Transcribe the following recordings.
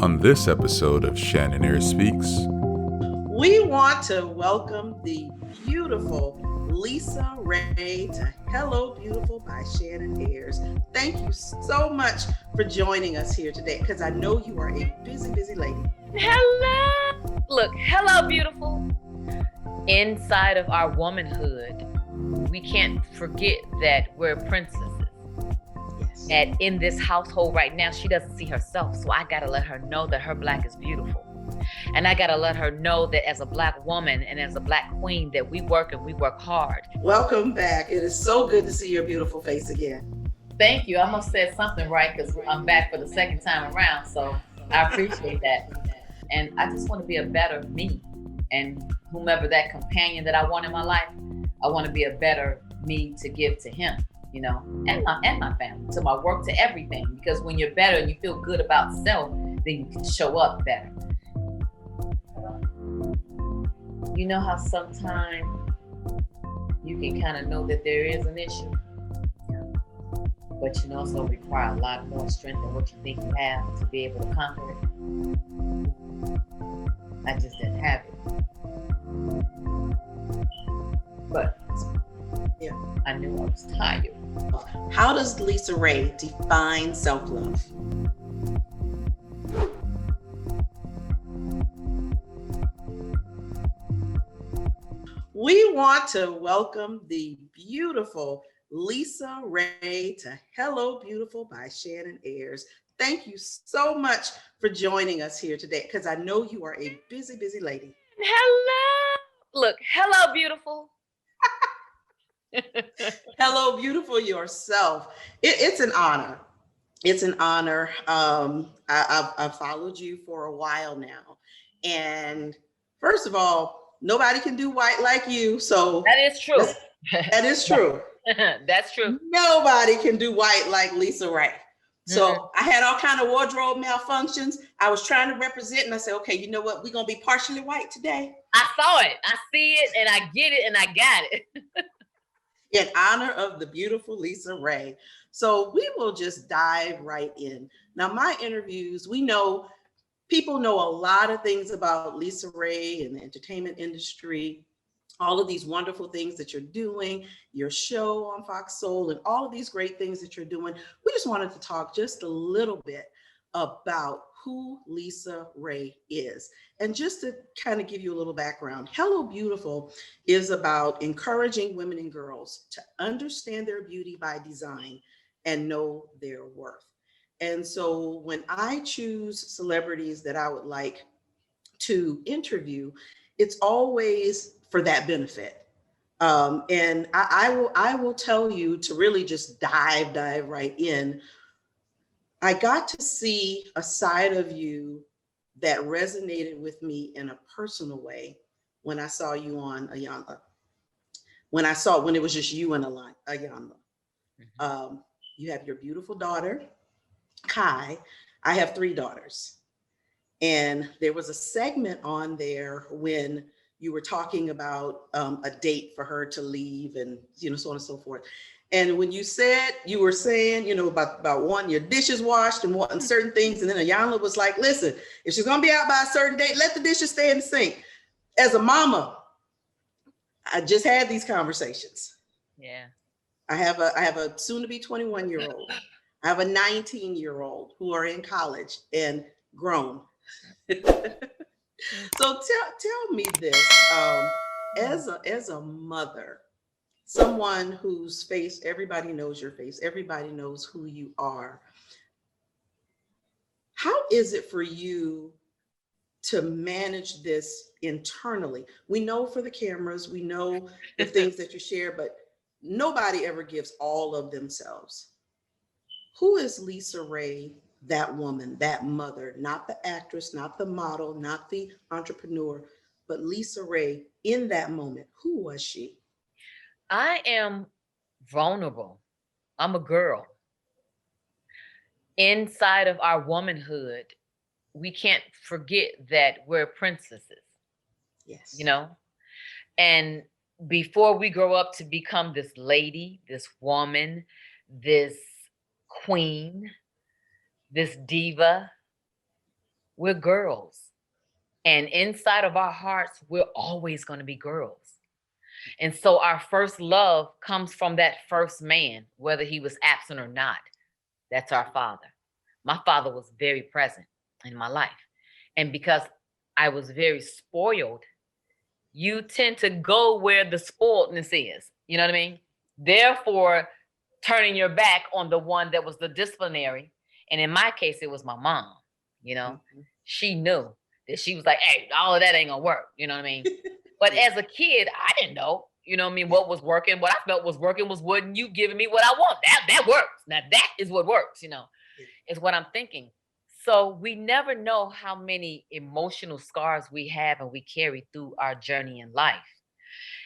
On this episode of Shannon Ayers Speaks, we want to welcome the beautiful Lisa Ray to Hello Beautiful by Shannon Ayers. Thank you so much for joining us here today, because I know you are a busy lady. Hello. Look, hello, beautiful. Inside of our womanhood, we can't forget that we're princesses. Yes. And in this household right now, she doesn't see herself. So I got to let her know that her Black is beautiful. And I got to let her know that as a Black woman and as a Black queen, that we work and we work hard. Welcome back. It is so good to see your beautiful face again. Thank you. I must have said something right, because I'm back for the second time around. So I appreciate that. And I just want to be a better me. And whomever that companion that I want in my life, I want to be a better me to give to him, you know, and my family, to my work, to everything. Because when you're better and you feel good about self, then you can show up better. You know how sometimes you can kind of know that there is an issue, but you know it's going to require a lot more strength than what you think you have to be able to conquer it. I just didn't have it. But yeah, I knew I was tired. How does Lisa Ray define self-love? We want to welcome the beautiful Lisa Ray to Hello Beautiful by Shannon Ayers. Thank you so much for joining us here today, because I know you are a busy lady. Hello. Look, hello, beautiful. Hello, beautiful yourself. It's an honor. It's an honor. I've followed you for a while now. And first of all, nobody can do white like you. So that is true. That is true. That's true. Nobody can do white like Lisa Ray. So I had all kind of wardrobe malfunctions. I was trying to represent, and I said, okay, you know what? We're going to be partially white today. I saw it. I see it, and I get it, and I got it. In honor of the beautiful Lisa Ray. So we will just dive right in. Now, my interviews, we know people know a lot of things about Lisa Ray and the entertainment industry, all of these wonderful things that you're doing, your show on Fox Soul, and all of these great things that you're doing. We just wanted to talk just a little bit about who Lisa Ray is. And just to kind of give you a little background, Hello Beautiful is about encouraging women and girls to understand their beauty by design and know their worth. And so when I choose celebrities that I would like to interview, it's always for that benefit. And I will tell you, to really just dive right in, I got to see a side of you that resonated with me in a personal way when I saw you on Iyanla. When it was just you and Iyanla. You have your beautiful daughter, Kai. I have 3 daughters. And there was a segment on there when you were talking about a date for her to leave, and so on and so forth. And when you were saying, about wanting your dishes washed and wanting certain things, and then Iyanla was like, listen, if she's gonna be out by a certain date, let the dishes stay in the sink. As a mama, I just had these conversations. Yeah. I have a soon to be 21-year-old. I have a 19-year-old who are in college and grown. So tell me this, as a mother, someone whose face, everybody knows your face, everybody knows who you are. How is it for you to manage this internally? We know for the cameras, we know the things that you share, but nobody ever gives all of themselves. Who is Lisa Ray, that woman, that mother, not the actress, not the model, not the entrepreneur, but Lisa Ray in that moment? Who was she? I am vulnerable. I'm a girl. Inside of our womanhood, we can't forget that we're princesses. Yes. And before we grow up to become this lady, this woman, this queen, this diva, we're girls. And inside of our hearts, we're always going to be girls. And so our first love comes from that first man, whether he was absent or not. That's our father. My father was very present in my life. And because I was very spoiled, you tend to go where the spoiledness is. You know what I mean? Therefore, turning your back on the one that was the disciplinary. And in my case, it was my mom. You know, she knew that she was like, hey, all of that ain't gonna work. You know what I mean? But as a kid, I didn't know, you know what I mean, what was working. What I felt was working was wouldn't you giving me what I want. That works. Now that is what works, you know, is what I'm thinking. So we never know how many emotional scars we have and we carry through our journey in life.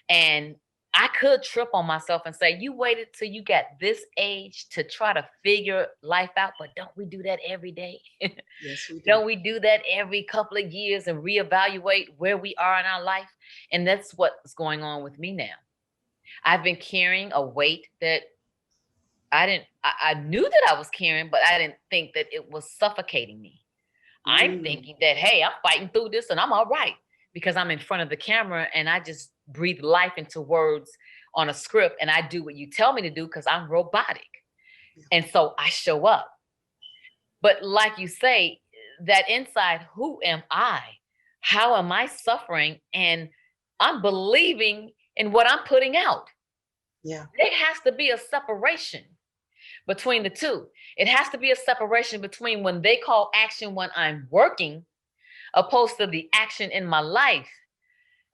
And I could trip on myself and say, you waited till you got this age to try to figure life out, but don't we do that every day? Yes, we do. Don't we do that every couple of years and reevaluate where we are in our life? And that's what's going on with me now. I've been carrying a weight that I knew that I was carrying, but I didn't think that it was suffocating me. I'm thinking that, hey, I'm fighting through this and I'm all right because I'm in front of the camera and I just breathe life into words on a script and I do what you tell me to do because I'm robotic. And so I show up. But like you say, that inside, who am I? How am I suffering? And I'm believing in what I'm putting out. Yeah. There has to be a separation between the two. It has to be a separation between when they call action when I'm working, opposed to the action in my life.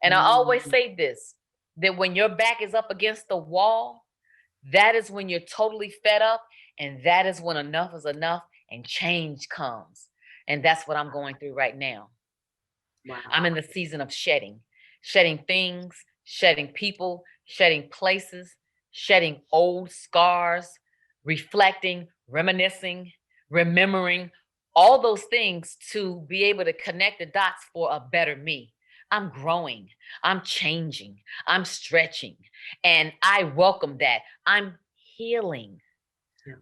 And I always say this, that when your back is up against the wall, that is when you're totally fed up. And that is when enough is enough and change comes. And that's what I'm going through right now. Wow. I'm in the season of shedding things, shedding people, shedding places, shedding old scars, reflecting, reminiscing, remembering, all those things to be able to connect the dots for a better me. I'm growing, I'm changing, I'm stretching, and I welcome that. I'm healing.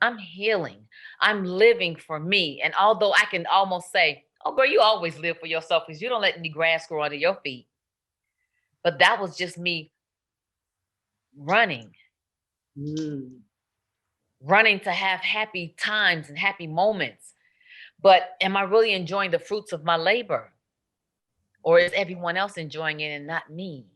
I'm healing. I'm living for me. And although I can almost say, oh, girl, you always live for yourself because you don't let any grass grow under your feet. But that was just me running to have happy times and happy moments. But am I really enjoying the fruits of my labor? Or is everyone else enjoying it and not me?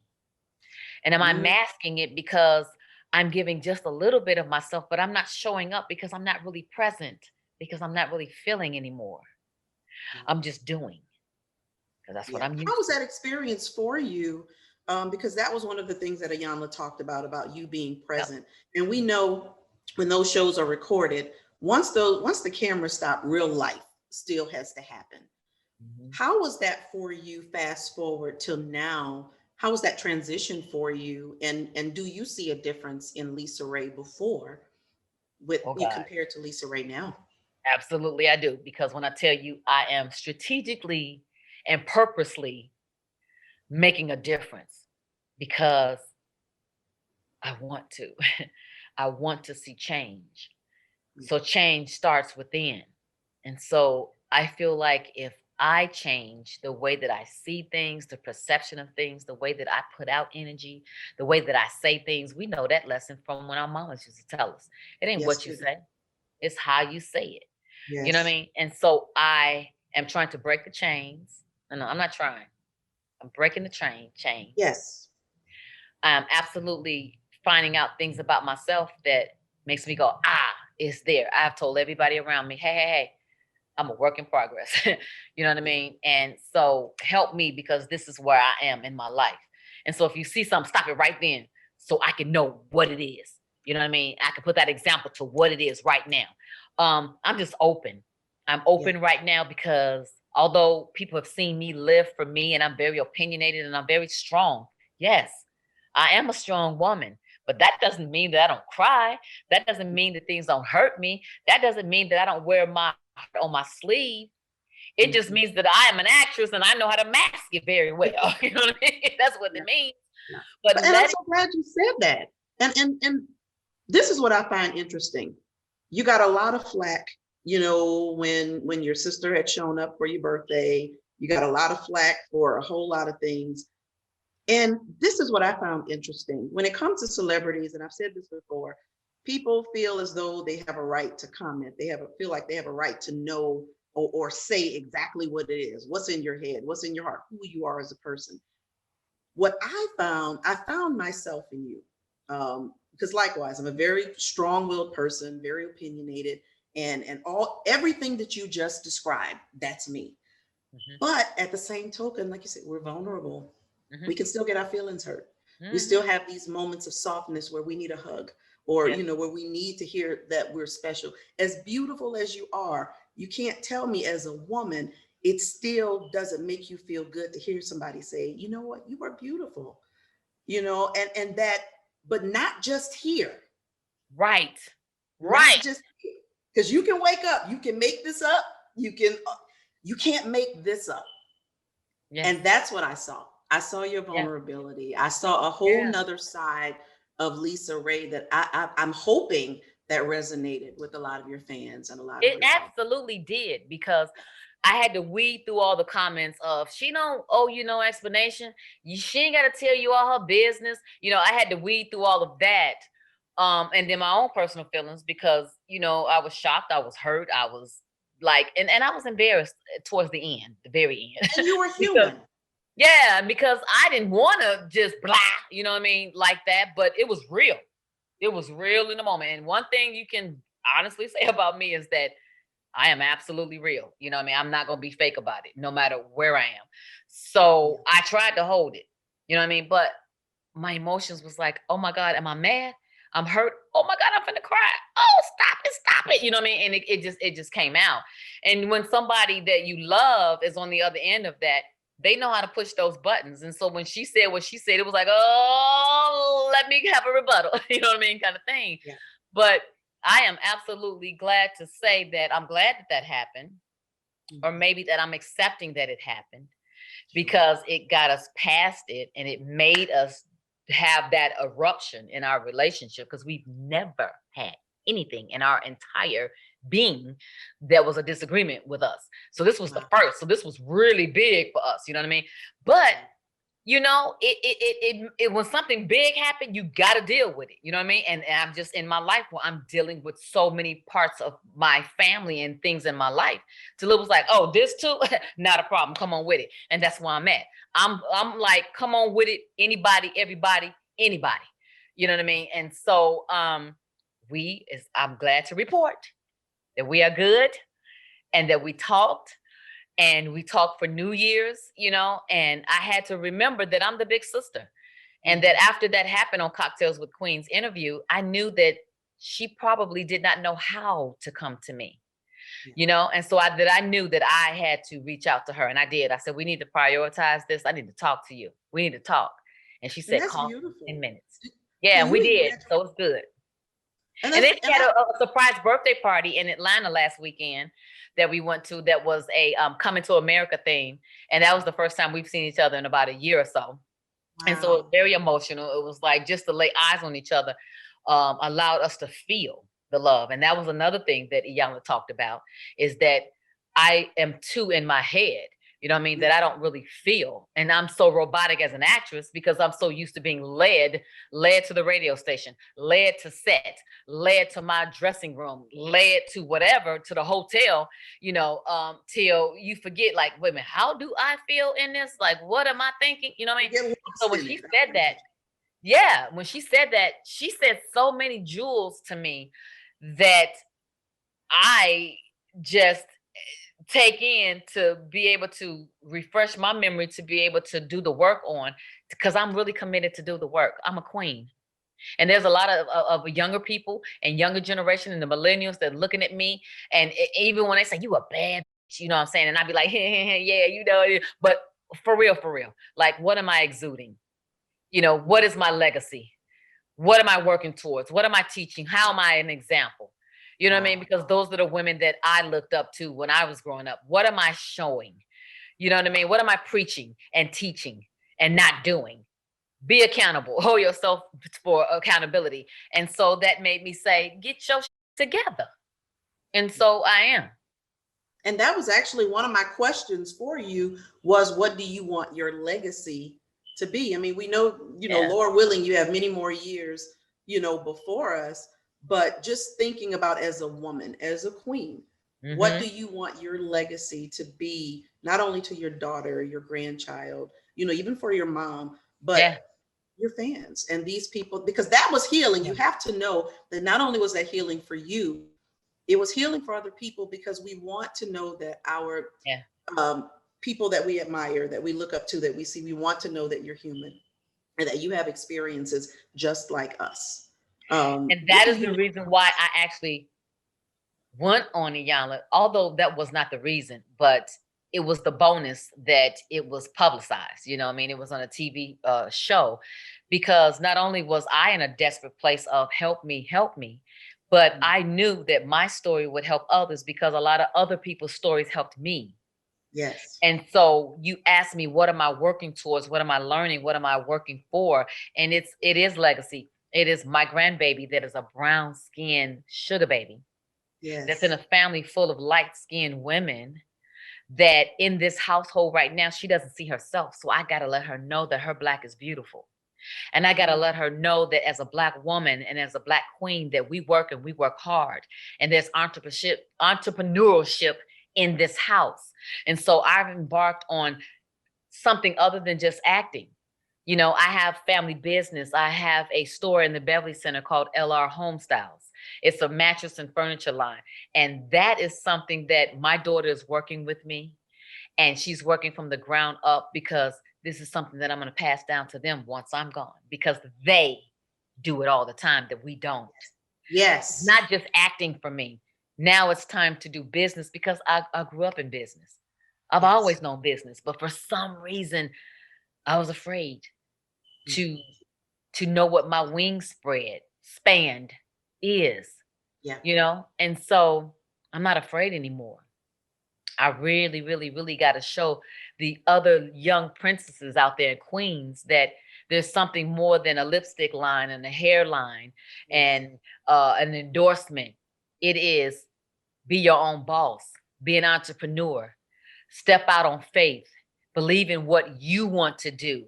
And am I masking it because I'm giving just a little bit of myself, but I'm not showing up because I'm not really present, because I'm not really feeling anymore. I'm just doing, because that's what I'm used to. How was that experience for you? Because that was one of the things that Iyanla talked about you being present. Yep. And we know when those shows are recorded, once the camera stop, real life still has to happen. How was that for you fast forward till now? How was that transition for you? And do you see a difference in LisaRaye before with you compared to LisaRaye now? Absolutely, I do. Because when I tell you I am strategically and purposely making a difference because I want to. I want to see change. So change starts within. And so I feel like if I change the way that I see things, the perception of things, the way that I put out energy, the way that I say things, we know that lesson from when our mamas used to tell us. It ain't what you say, it's how you say it. You know what I mean? And so I am trying to break the chains. No, I'm not trying. I'm breaking the chain. Yes. I'm absolutely finding out things about myself that makes me go, it's there. I've told everybody around me, hey, I'm a work in progress. You know what I mean? And so help me because this is where I am in my life. And so if you see something, stop it right then so I can know what it is. You know what I mean? I can put that example to what it is right now. I'm just open. I'm open right now because although people have seen me live for me and I'm very opinionated and I'm very strong. Yes, I am a strong woman, but that doesn't mean that I don't cry. That doesn't mean that things don't hurt me. That doesn't mean that I don't wear my heart on my sleeve. It just means that I am an actress and I know how to mask it very well. You know what I mean? That's what it means. But and I'm so glad you said that. And this is what I find interesting. You got a lot of flack you know, when your sister had shown up for your birthday, you got a lot of flack for a whole lot of things. And this is what I found interesting. When it comes to celebrities, and I've said this before, people feel as though they have a right to comment. Feel like they have a right to know or say exactly what it is, what's in your head, what's in your heart, who you are as a person. What I found myself in you. Because likewise, I'm a very strong-willed person, very opinionated, and everything that you just described, that's me. Mhm. But at the same token, like you said, we're vulnerable. Mhm. We can still get our feelings hurt. We Mhm. still have these moments of softness where we need a hug, or Yeah. you know, where we need to hear that we're special. As beautiful as you are, you can't tell me as a woman, it still doesn't make you feel good to hear somebody say, you know what, you are beautiful. You know, and that, but not just here, Right. not Right. just here. Because you can wake up, you can make this up, you can't make this up. Yes. And that's what I saw. I saw your Yeah. vulnerability. I saw a whole Yeah. nother side of LisaRaye that I'm hoping that resonated with a lot of your fans and a lot of It yourself. absolutely did, because I had to weed through all the comments of she don't owe you no explanation. She ain't got to tell you all her business. You know, I had to weed through all of that. And then my own personal feelings, because, you know, I was shocked, I was hurt, I was like, and I was embarrassed towards the end, the very end. And you were Because human. yeah, because I didn't want to just blah, you know what I mean, like that, but it was real. It was real in the moment. And one thing you can honestly say about me is that I am absolutely real. You know what I mean? I'm not going to be fake about it, no matter where I am. So I tried to hold it, you know what I mean? But my emotions was like, oh my God, am I mad? I'm hurt. Oh my God, I'm finna cry. Oh, stop it. You know what I mean? And it just came out. And when somebody that you love is on the other end of that, they know how to push those buttons. And so when she said what she said, it was like, oh, let me have a rebuttal. You know what I mean? Kind of thing. Yeah. But I am absolutely glad to say that I'm glad that that happened, or maybe that I'm accepting that it happened, because it got us past it and it made us have that eruption in our relationship, because we've never had anything in our entire being that was a disagreement with us. So this was the Wow. first. So this was really big for us, you know what I mean? But you know, it when something big happened, you got to deal with it. You know what I mean? And I'm just in my life where I'm dealing with so many parts of my family and things in my life. Till it was like, oh, this too, not a problem. Come on with it. And that's where I'm at. I'm like, come on with it. Anybody, everybody, anybody. You know what I mean? And so I'm glad to report that we are good, and that we talked, and we talked for New Year's, you know, and I had to remember that I'm the big sister. And that after that happened on Cocktails with Queens interview, I knew that she probably did not know how to come to me, Yeah. you know, and so I knew that I had to reach out to her, and I did. I said, we need to prioritize this. I need to talk to you. We need to talk. And she And said, that's call me beautiful. in 10 minutes. So Yeah, and we you did. even So it's good. and And that's then she had a surprise birthday party in Atlanta last weekend that we went to, that was a Coming to America theme. And that was the first time we've seen each other in about a year or so. And so it was wow. very emotional. It was like just to lay eyes on each other allowed us to feel the love. And that was another thing that Iyanla talked about, is that I am too in my head. You know what I mean? That I don't really feel. And I'm so robotic as an actress because I'm so used to being led to the radio station, led to set, led to my dressing room, led to whatever, to the hotel, you know, till you forget, like, wait a minute, how do I feel in this? Like, what am I thinking? You know what I mean? Get So lost when in she it. said that, yeah, when she said that, she said so many jewels to me that I just take in to be able to refresh my memory, to be able to do the work on, because I'm really committed to do the work. I'm a queen. And there's a lot of younger people and younger generation and the millennials that are looking at me. And even when they say, you a bad bitch, you know what I'm saying? And I'd be like, yeah, you know it. But for real, like, what am I exuding? You know, what is my legacy? What am I working towards? What am I teaching? How am I an example? You know what I mean? Wow. Because those are the women that I looked up to when I was growing up. What am I showing? You know what I mean? What am I preaching and teaching and not doing? Be accountable. Hold yourself for accountability. And so that made me say, get your together. And so I am. And that was actually one of my questions for you was, what do you want your legacy to be? I mean, we know, Yeah. Lord willing, you have many more years, before us, but just thinking about as a woman, as a queen, what do you want your legacy to be, not only to your daughter, your grandchild, even for your mom, but Yeah. your fans and these people, because that was healing. You have to know that not only was that healing for you, it was healing for other people, because we want to know that our Yeah. people that we admire, that we look up to, that we see, we want to know that you're human and that you have experiences just like us. And that is the reason why I actually went on Iyanla, although that was not the reason, but it was the bonus that it was publicized. You know what I mean? It was on a TV show, because not only was I in a desperate place of help me, but I knew that my story would help others, because a lot of other people's stories helped me. Yes. And so you asked me, what am I working towards? What am I learning? What am I working for? And it is legacy. It is my grandbaby that is a brown skinned sugar baby. Yes. That's in a family full of light skinned women, that in this household right now, she doesn't see herself. So I got to let her know that her Black is beautiful. And I got to let her know that as a Black woman and as a Black queen, that we work and we work hard. And there's entrepreneurship in this house. And so I've embarked on something other than just acting. I have family business. I have a store in the Beverly Center called LR Home Styles. It's a mattress and furniture line. And that is something that my daughter is working with me. And she's working from the ground up, because this is something that I'm going to pass down to them once I'm gone, because they do it all the time that we don't. Yes. It's not just acting for me. Now it's time to do business, because I grew up in business. I've always known business, but for some reason I was afraid to know what my spanned is. Yeah. And so I'm not afraid anymore. I really, really, really got to show the other young princesses out there, queens, that there's something more than a lipstick line and a hairline and an endorsement. It is, be your own boss, be an entrepreneur, step out on faith, believe in what you want to do,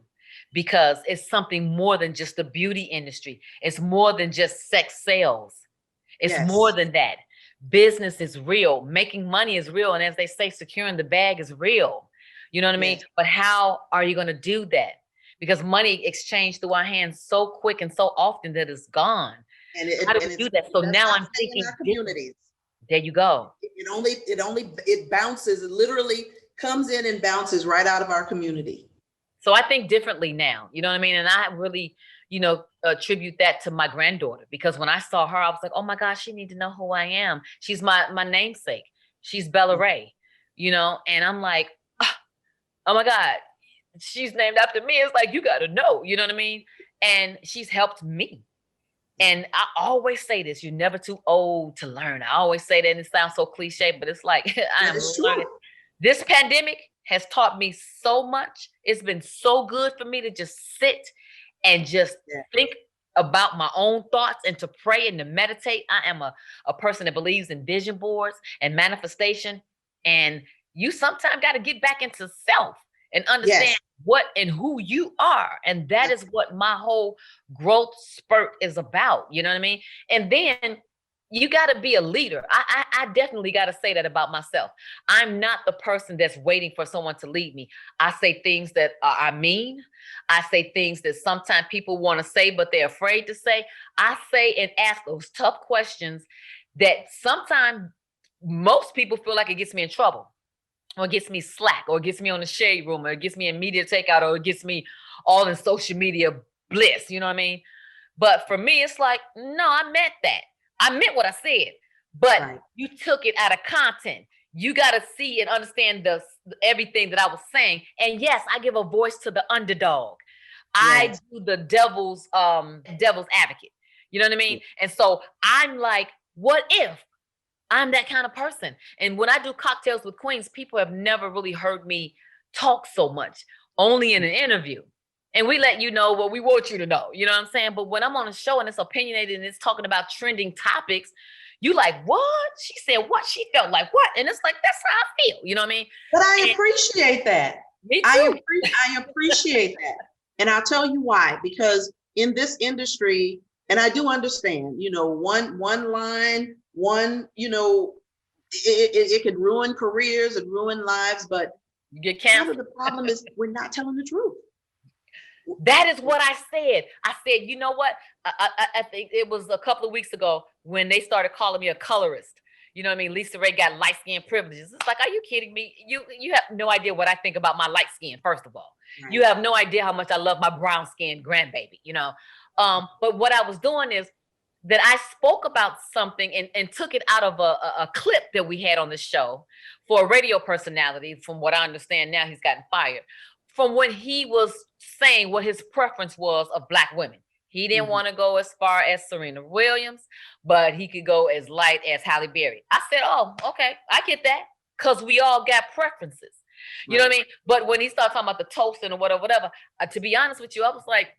because it's something more than just the beauty industry. It's more than just sex sales. It's more than that. Business is real. Making money is real. And as they say, securing the bag is real. You know what I mean? But how are you going to do that? Because money exchanged through our hands so quick and so often that it's gone. And how do we do that? So now I'm thinking, communities. There you go. It bounces. It literally comes in and bounces right out of our community. So I think differently now, you know what I mean? And I really, attribute that to my granddaughter, because when I saw her, I was like, oh my gosh, she need to know who I am. She's my namesake. She's Bella Ray, and I'm like, oh my God, she's named after me. It's like, you got to know, you know what I mean? And she's helped me. And I always say this, you're never too old to learn. I always say that, and it sounds so cliche, but it's like, I am learning. This pandemic has taught me so much. It's been so good for me to just sit and just think about my own thoughts and to pray and to meditate. I am a person that believes in vision boards and manifestation. And you sometimes got to get back into self and understand what and who you are. And that is what my whole growth spurt is about. You know what I mean? And then you got to be a leader. I definitely got to say that about myself. I'm not the person that's waiting for someone to lead me. I say things that I mean. I say things that sometimes people want to say, but they're afraid to say. I say and ask those tough questions that sometimes most people feel like it gets me in trouble, or it gets me slack, or it gets me on the shade room, or it gets me in media takeout, or it gets me all in social media bliss. You know what I mean? But for me, it's like, no, I meant that. I meant what I said, but you took it out of content. You got to see and understand everything that I was saying. And yes, I give a voice to the underdog. I do the devil's advocate. You know what I mean? And so I'm like, what if I'm that kind of person? And when I do Cocktails with Queens, people have never really heard me talk so much, only in an interview. And we let you know what we want you to know. You know what I'm saying? But when I'm on a show and it's opinionated and it's talking about trending topics, You like, what? She said what? She felt like what? And it's like, that's how I feel. You know what I mean? But I appreciate that. Me too. I appreciate that. And I'll tell you why, because in this industry, and I do understand, you know, one line, it could ruin careers and ruin lives, but You get part canceled. of the problem is we're not telling the truth. That is what I said. I said, you know what? I think it was a couple of weeks ago when they started calling me a colorist. You know what I mean? LisaRaye got light skin privileges. It's like, are you kidding me? You have no idea what I think about my light skin, first of all. Right. You have no idea how much I love my brown skinned grandbaby, you know? But what I was doing is that I spoke about something and took it out of a clip that we had on the show for a radio personality. From what I understand now, he's gotten fired. From when he was saying what his preference was of Black women. He didn't want to go as far as Serena Williams, but he could go as light as Halle Berry. I said, oh, okay, I get that, because we all got preferences. You know what I mean? But when he started talking about the toasting or whatever, to be honest with you, I was like,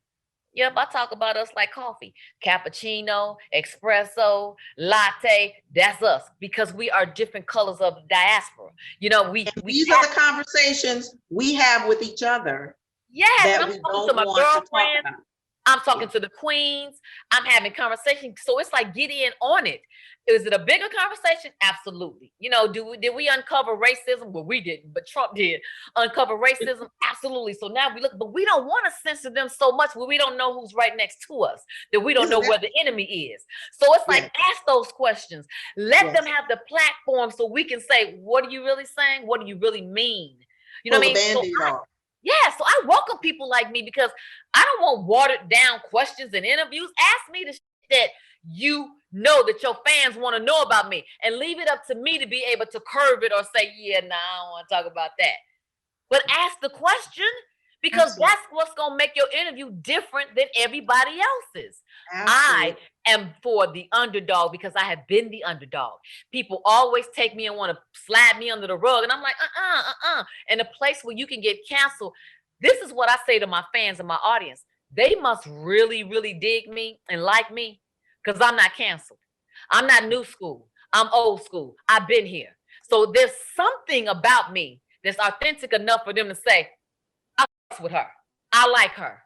yep, I talk about us like coffee, cappuccino, espresso, latte. That's us, because we are different colors of diaspora. You know, these are the conversations we have with each other. Yes, that I'm we talking don't to my want to talk girlfriend. about. I'm talking to the queens. I'm having conversations. So it's like, get in on it. Is it a bigger conversation? Absolutely. You know, did we uncover racism? Well, we didn't, but Trump did uncover racism. Absolutely. So now we look, but we don't want to censor them so much where we don't know who's right next to us, that we don't know where the enemy is. So it's like, ask those questions. Let them have the platform so we can say, what are you really saying? What do you really mean? You know what I mean? So I welcome people like me, because I don't want watered down questions and interviews. Ask me the shit that you know that your fans want to know about me, and leave it up to me to be able to curve it or say, yeah, nah, I don't want to talk about that. But ask the question, because that's what's going to make your interview different than everybody else's. I am for the underdog, because I have been the underdog. People always take me and want to slide me under the rug. And I'm like, And a place where you can get canceled. This is what I say to my fans and my audience. They must really, really dig me and like me, because I'm not canceled. I'm not new school. I'm old school. I've been here. So there's something about me that's authentic enough for them to say, I with her. I like her.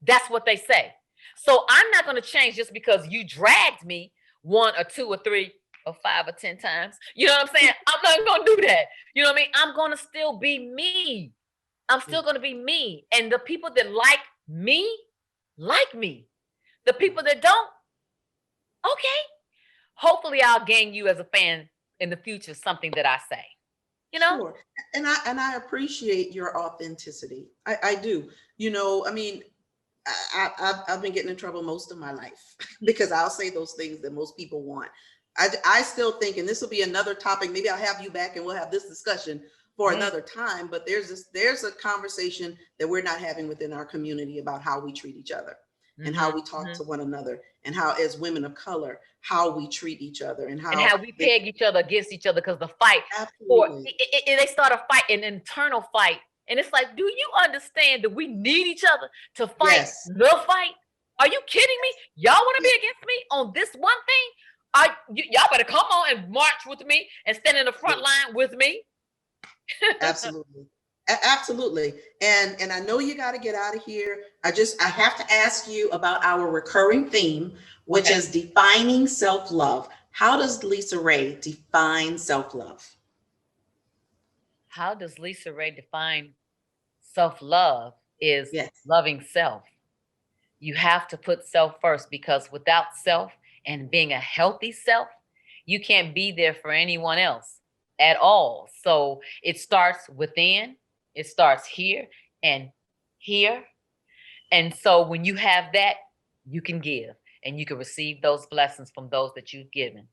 That's what they say. So I'm not going to change just because you dragged me 1 or 2 or 3 or 5 or 10 times. You know what I'm saying? I'm not going to do that. You know what I mean? I'm going to still be me. I'm still going to be me. And the people that like me. The people that don't, okay. Hopefully I'll gain you as a fan in the future, something that I say. You know? Sure. And I appreciate your authenticity. I do. You know, I mean, I've been getting in trouble most of my life because I'll say those things that most people want. I still think, and this will be another topic, maybe I'll have you back and we'll have this discussion for another time, but there's a conversation that we're not having within our community about how we treat each other and how we talk to one another, and how, as women of color, how we treat each other, and how we peg each other against each other, because the fight, they start a fight, an internal fight. And it's like, do you understand that we need each other to fight the fight? Are you kidding me? Y'all want to be against me on this one thing? Y'all better come on and march with me and stand in the front line with me. Absolutely. Absolutely. And I know you got to get out of here. I have to ask you about our recurring theme, which is defining self-love. How does LisaRaye define self-love? How does LisaRaye define self-love? Is loving self. You have to put self first, because without self and being a healthy self, you can't be there for anyone else at all. So it starts within, it starts here and here. And so when you have that, you can give and you can receive those blessings from those that you've given.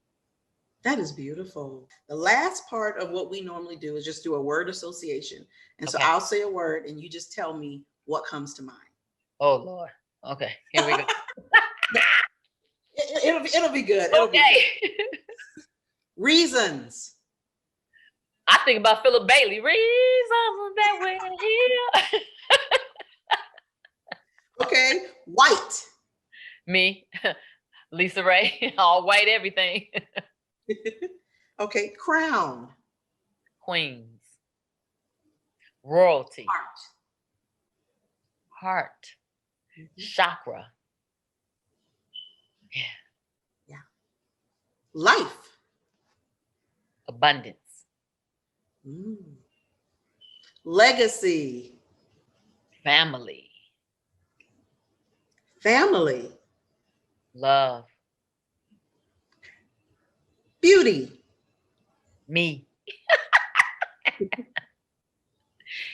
That is beautiful. The last part of what we normally do is just do a word association. And so I'll say a word and you just tell me what comes to mind. Oh, Lord. Okay, here we go. It'll be good. Okay. Reasons. I think about Philip Bailey. Reasons that we're here. Okay. White. Me, LisaRaye, all white everything. Okay, crown. Queens. Royalty. Heart. Heart. Mhm. Chakra. Yeah. Yeah. Life. Abundance. Mm. Legacy. Family. Family. Love. Beauty. Me.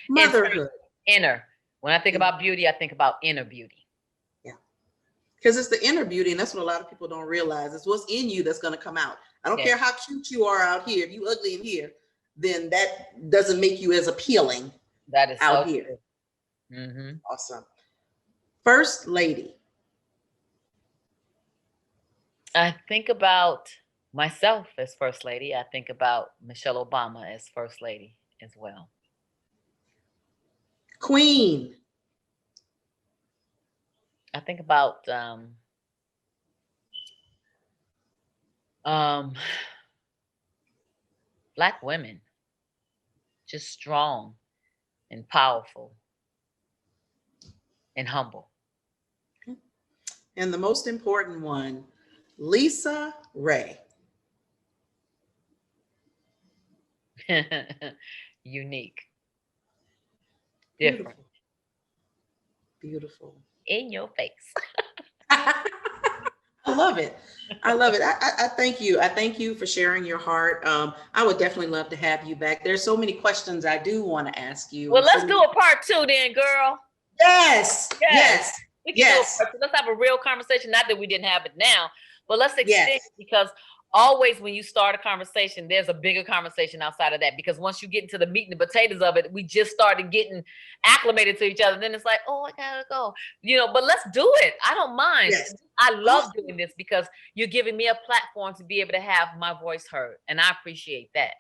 Motherhood. Inner. When I think about beauty, I think about inner beauty. Yeah. Because it's the inner beauty, and that's what a lot of people don't realize. It's what's in you that's going to come out. I don't care how cute you are out here. If you ugly in here, then that doesn't make you as appealing. That is out so here. True. Mm-hmm. Awesome. First lady. I think about myself as first lady. I think about Michelle Obama as first lady as well. Queen. I think about Black women, just strong and powerful and humble. And the most important one, LisaRaye. Unique. Beautiful. Different. Beautiful. In your face. I love it. I love it. I thank you. I thank you for sharing your heart. I would definitely love to have you back. There's so many questions I do want to ask you. Well, let's do a part 2 then, girl. Yes. Yes. We can do a part 2. Let's have a real conversation. Not that we didn't have it now, but let's extend it, because always when you start a conversation, there's a bigger conversation outside of that. Because once you get into the meat and the potatoes of it, we just started getting acclimated to each other. And then it's like, oh, I gotta go, but let's do it. I don't mind. Yes. I love doing this because you're giving me a platform to be able to have my voice heard. And I appreciate that.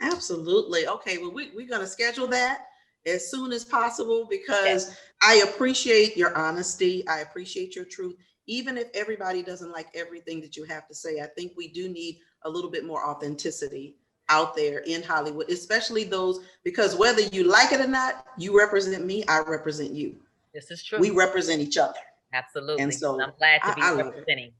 Absolutely. Okay. Well, we're going to schedule that as soon as possible, because I appreciate your honesty. I appreciate your truth. Even if everybody doesn't like everything that you have to say, I think we do need a little bit more authenticity out there in Hollywood, especially those, because whether you like it or not, you represent me, I represent you. This is true. We represent each other. Absolutely. And so I'm glad to be representing.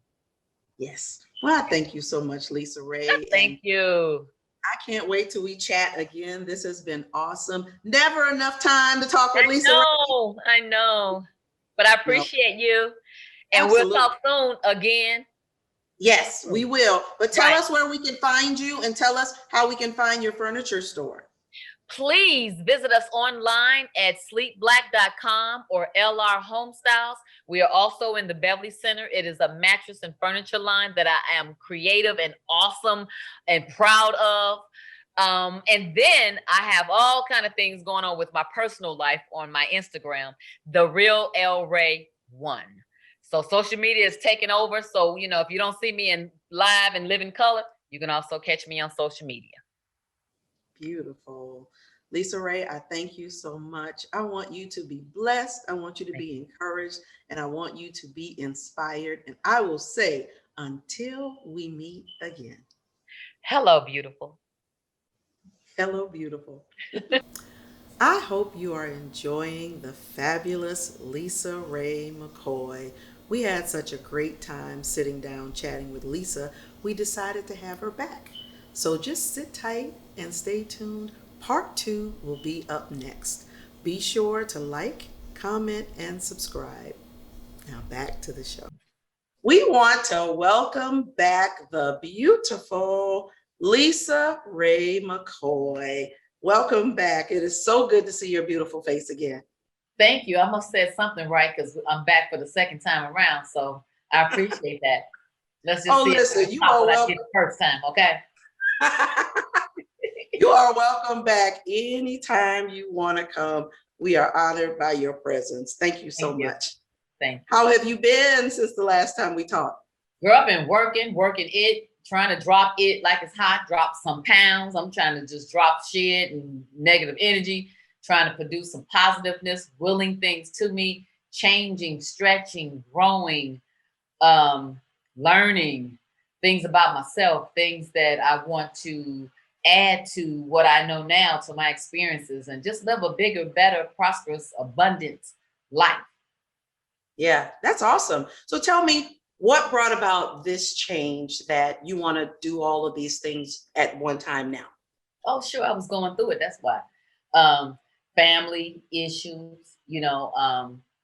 Yes. Well, thank you so much, LisaRaye. Thank you. I can't wait till we chat again. This has been awesome. Never enough time to talk with LisaRaye. I know. But I appreciate you. And we'll talk soon again. Yes, we will. But tell us where we can find you, and tell us how we can find your furniture store. Please visit us online at sleepblack.com or LR Home Styles. We are also in the Beverly Center. It is a mattress and furniture line that I am creative and awesome and proud of. And then I have all kind of things going on with my personal life on my Instagram, The Real El Ray 1. So social media is taking over. So, if you don't see me in live and live in color, you can also catch me on social media. Beautiful. LisaRaye, I thank you so much. I want you to be blessed. I want you to be encouraged, and I want you to be inspired. And I will say, until we meet again. Hello, beautiful. Hello, beautiful. I hope you are enjoying the fabulous LisaRaye McCoy. We had such a great time sitting down chatting with Lisa. We decided to have her back. So just sit tight and stay tuned. Part 2 will be up next. Be sure to like, comment, and subscribe. Now back to the show. We want to welcome back the beautiful LisaRaye McCoy. Welcome back. It is so good to see your beautiful face again. Thank you. I must have said something right, because I'm back for the second time around. So I appreciate that. Let's just see listen, you are welcome. The first time, okay? You are welcome back anytime you want to come. We are honored by your presence. Thank you so much. Thank you. How have you been since the last time we talked? Girl, I've been working it, trying to drop it like it's hot, drop some pounds. I'm trying to just drop shit and negative energy, trying to produce some positiveness, willing things to me, changing, stretching, growing, learning, things about myself, things that I want to add to what I know now, to my experiences, and just live a bigger, better, prosperous, abundant life. Yeah, that's awesome. So tell me, what brought about this change that you want to do all of these things at one time now? Oh, sure, I was going through it. That's why. Um, Family issues,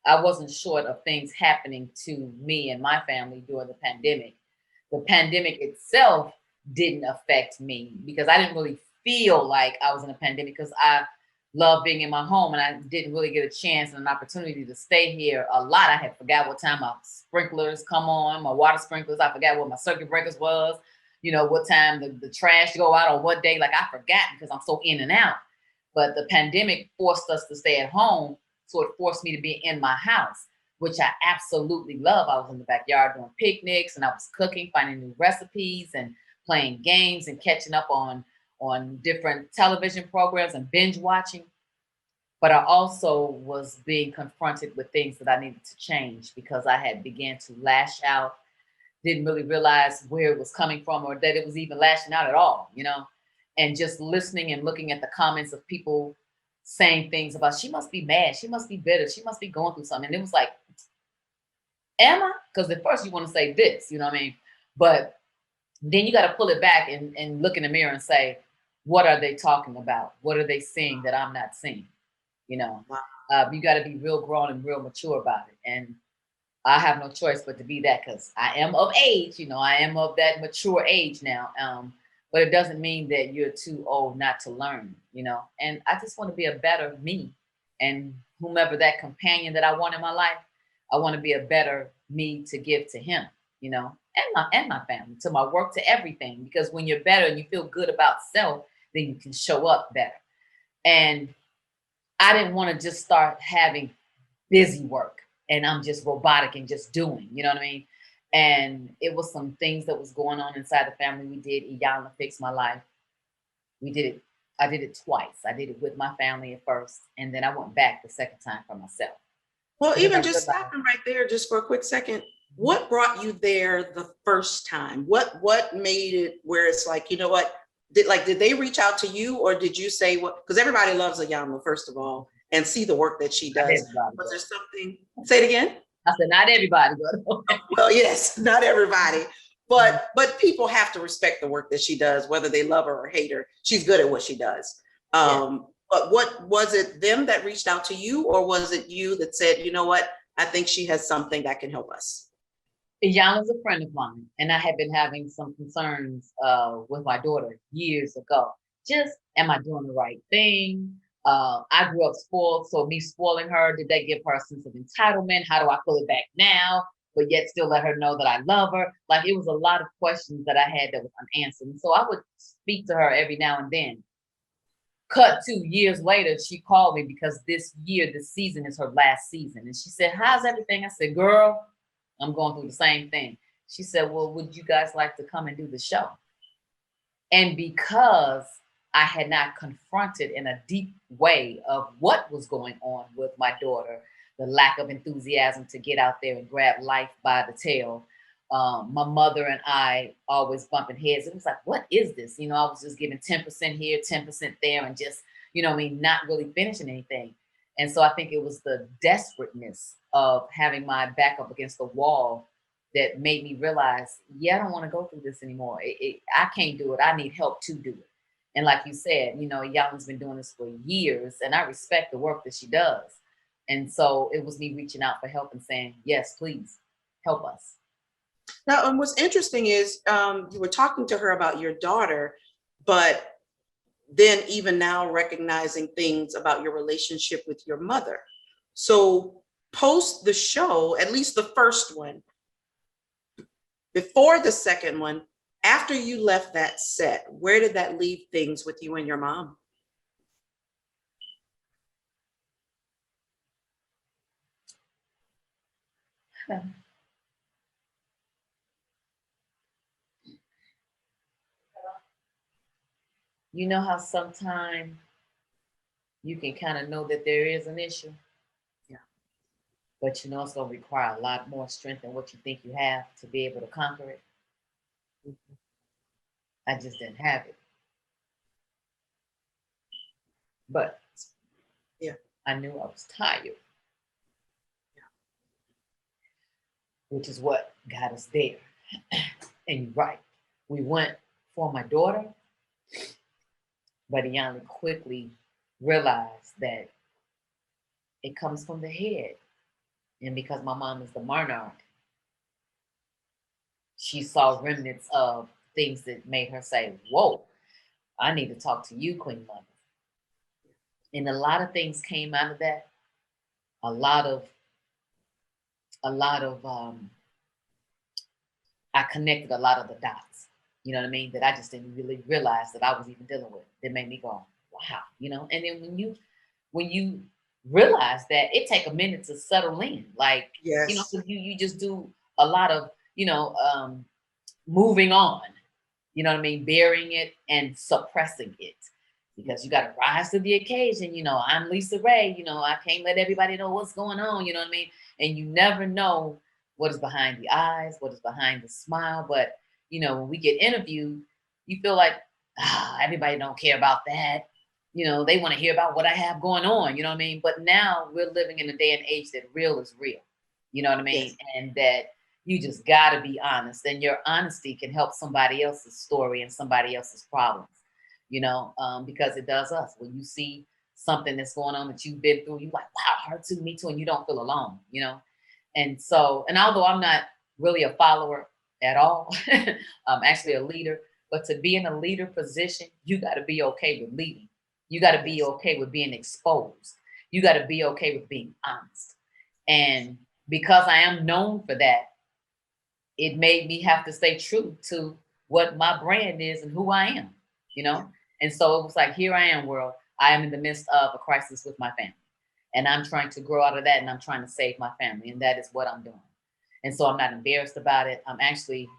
I wasn't short of things happening to me and my family during the pandemic. The pandemic itself didn't affect me because I didn't really feel like I was in a pandemic because I love being in my home and I didn't really get a chance and an opportunity to stay here a lot. I had forgot what time my sprinklers come on, my water sprinklers. I forgot what my circuit breakers was, what time the trash go out on what day. Like I forgot because I'm so in and out. But the pandemic forced us to stay at home. So it forced me to be in my house, which I absolutely love. I was in the backyard doing picnics and I was cooking, finding new recipes and playing games and catching up on different television programs and binge watching. But I also was being confronted with things that I needed to change because I had began to lash out, didn't really realize where it was coming from or that it was even lashing out at all. And just listening and looking at the comments of people saying things about she must be mad, she must be bitter, she must be going through something. And it was like, am I? Because at first you want to say this, you know what I mean? But then you got to pull it back and look in the mirror and say, what are they talking about? What are they seeing that I'm not seeing? You know, Wow. you got to be real grown and real mature about it. And I have no choice but to be that because I am of age, I am of that mature age now. But it doesn't mean that you're too old not to learn. And I just want to be a better me and whomever that companion that I want in my life, I want to be a better me to give to him, and my family, to my work, to everything. Because when you're better and you feel good about self, then you can show up better. And I didn't want to just start having busy work and I'm just robotic and just doing, you know what I mean? And it was some things that was going on inside the family. We did Iyanla Fix My Life. We did it. I did it twice. I did it with my family at first, and then I went back the second time for myself Well, because I even just realized. stopping right there just for a quick second, what brought you there the first time? What made it where it's like, you know what? Did they reach out to you or did you say what? Because everybody loves Ayana, first of all, and see the work that she Not does. everybody, Was there but something? Say it again. I said not everybody, but Well, yes, not everybody, but people have to respect the work that she does, whether they love her or hate her. She's good at what she does. yeah. But what was it them that reached out to you, or was it you that said, you know what, I think she has something that can help us? Iyanla's a friend of mine, and I had been having some concerns with my daughter years ago. Just, am I doing the right thing? I grew up spoiled, so me spoiling her, did that give her a sense of entitlement? How do I pull it back now, but yet still let her know that I love her? Like it was a lot of questions that I had that was unanswered. And so I would speak to her every now and then. Cut 2 years later, she called me because this season is her last season. And she said, how's everything? I said, girl, I'm going through the same thing. She said, well, would you guys like to come and do the show? And because I had not confronted in a deep way of what was going on with my daughter, the lack of enthusiasm to get out there and grab life by the tail, my mother and I always bumping heads. It was like, what is this? I was just giving 10% here, 10% there, and just, not really finishing anything. And so I think it was the desperateness of having my back up against the wall that made me realize, yeah, I don't want to go through this anymore. I can't do it. I need help to do it. And like you said, Yala's been doing this for years, and I respect the work that she does. And so it was me reaching out for help and saying, yes, please help us. Now, and what's interesting is you were talking to her about your daughter, but then even now recognizing things about your relationship with your mother. So post the show, at least the first one, before the second one, after you left that set, where did that leave things with you and your mom? You know how sometimes you can kind of know that there is an issue? Yeah. But it's going to require a lot more strength than what you think you have to be able to conquer it. I just didn't have it. But Yeah. I knew I was tired. Which is what got us there. And you're right. We went for my daughter, but Iyanla quickly realized that it comes from the head. And because my mom is the monarch, she saw remnants of things that made her say, whoa, I need to talk to you, Queen Mother. And a lot of things came out of that. A lot of I connected a lot of the dots, you know what I mean, that I just didn't really realize that I was even dealing with. That made me go, wow, you know. And then when you realize that, it take a minute to settle in, like, you know, Yes. you just do a lot of, you know, moving on, you know what I mean, burying it and suppressing it. Because you got to rise to the occasion. You know, I'm Lisa Ray. You know, I can't let everybody know what's going on. You know what I mean? And you never know what is behind the eyes, what is behind the smile. But, you know, when we get interviewed, you feel like, everybody don't care about that. You know, they want to hear about what I have going on. You know what I mean? But now we're living in a day and age that real is real. You know what I mean? Yes. And that you just got to be honest. And your honesty can help somebody else's story and somebody else's problems. You know, because it does us. When you see something that's going on that you've been through, you're like, wow, her too, me too, and you don't feel alone, you know? And so, and although I'm not really a follower at all, I'm actually a leader, but to be in a leader position, you got to be okay with leading. You got to be Yes. okay with being exposed. You got to be okay with being honest. And because I am known for that, it made me have to stay true to what my brand is and who I am, you know? And so it was like, here I am, world. I am in the midst of a crisis with my family. And I'm trying to grow out of that and I'm trying to save my family. And that is what I'm doing. And so I'm not embarrassed about it. I'm actually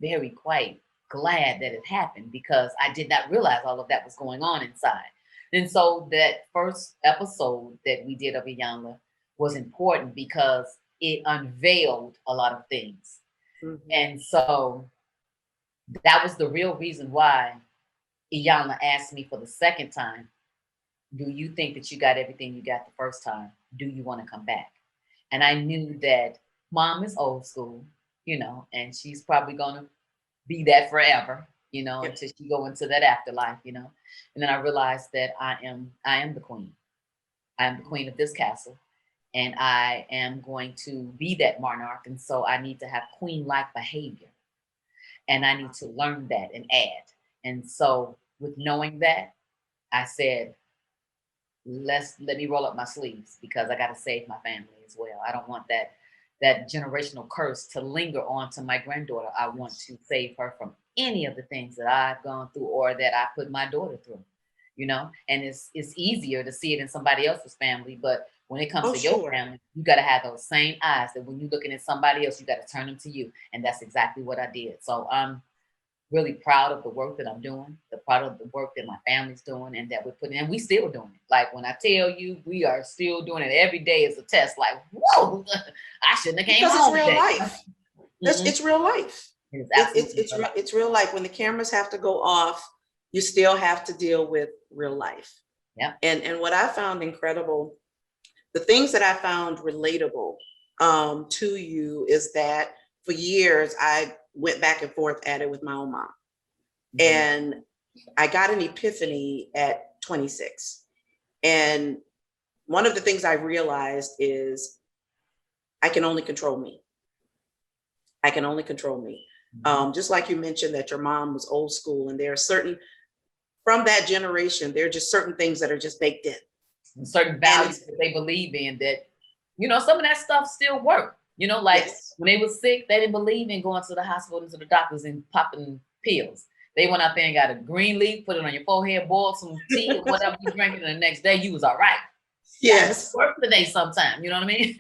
very quite glad that it happened because I did not realize all of that was going on inside. And so that first episode that we did of Iyanla was important because it unveiled a lot of things. Mm-hmm. And so that was the real reason why Iyanla asked me for the second time, do you think that you got everything you got the first time? Do you want to come back? And I knew that mom is old school, you know, and she's probably going to be that forever, you know, Yep. until she go into that afterlife, you know. And then I realized that I am the queen. I am the queen of this castle. And I am going to be that monarch. And so I need to have queen-like behavior. And I need to learn that and add. And so with knowing that, I said, let me roll up my sleeves because I got to save my family as well. I don't want that generational curse to linger on to my granddaughter. I want to save her from any of the things that I've gone through or that I put my daughter through, you know. And it's easier to see it in somebody else's family, but when it comes Oh, to your sure. family, you got to have those same eyes that when you're looking at somebody else, you got to turn them to you. And that's exactly what I did. So I'm really proud of the work that I'm doing, the proud of the work that my family's doing, and that we're putting, and we still doing it. Like when I tell you, we are still doing it every day as a test. Like, whoa, I shouldn't have came Because it's home real today. life. It's real life. It's It's real life. When the cameras have to go off, you still have to deal with real life. Yeah. And what I found incredible, the things that I found relatable to you is that for years I went back and forth at it with my own mom. And I got an epiphany at 26. And one of the things I realized is I can only control me. I can only control me. Just like you mentioned that your mom was old school, and there are certain, from that generation, there are just certain things that are just baked in. And certain values that they believe in that, you know, some of that stuff still work. You know, like when they were sick, they didn't believe in going to the hospital and to the doctors and popping pills. They went out there and got a green leaf, put it on your forehead, boiled some tea or whatever you drank, and the next day you was all right. Yes. Work today sometime, you know what I mean?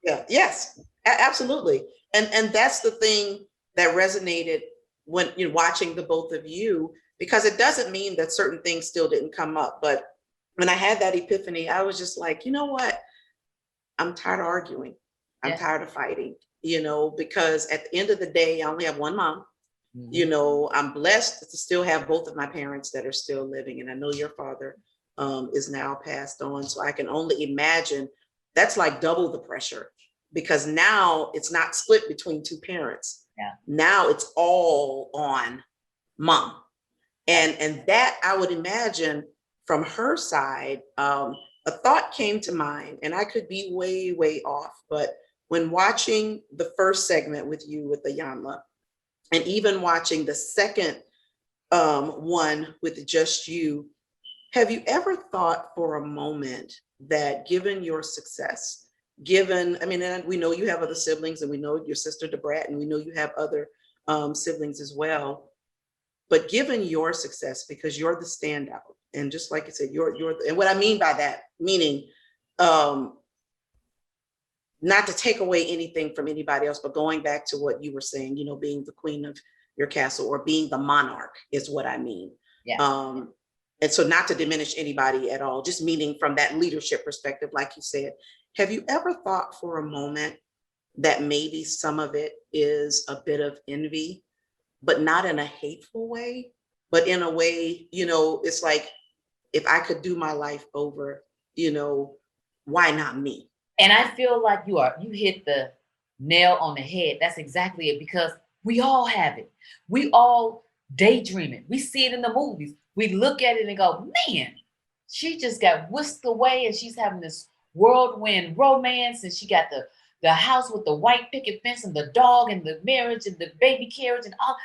Yeah. Yes, absolutely. And that's the thing that resonated when you're watching the both of you, because it doesn't mean that certain things still didn't come up. But when I had that epiphany, I was just like, you know what? I'm tired of arguing. I'm tired of fighting, you know, because at the end of the day, I only have one mom. You know, I'm blessed to still have both of my parents that are still living. And I know your father is now passed on. So I can only imagine that's like double the pressure, because now it's not split between two parents. Yeah. Now it's all on mom. And that, I would imagine, from her side, a thought came to mind, and I could be way, way off, but when watching the first segment with you with Iyanla, and even watching the second one with just you, have you ever thought for a moment that, given your success, given, I mean, and we know you have other siblings, and we know your sister Debrat, and we know you have other siblings as well, but given your success, because you're the standout, and just like you said, and what I mean by that, meaning not to take away anything from anybody else, but going back to what you were saying, you know, being the queen of your castle, or being the monarch, is what I mean. Yeah. And so, not to diminish anybody at all, just meaning from that leadership perspective, like you said, have you ever thought for a moment that maybe some of it is a bit of envy, but not in a hateful way, but in a way, you know, it's like, if I could do my life over, you know, why not me? And I feel like you hit the nail on the head. That's exactly it, because we all have it. We all daydream it. We see it in the movies. We look at it and go, man, she just got whisked away and she's having this whirlwind romance, and she got the house with the white picket fence and the dog and the marriage and the baby carriage and all.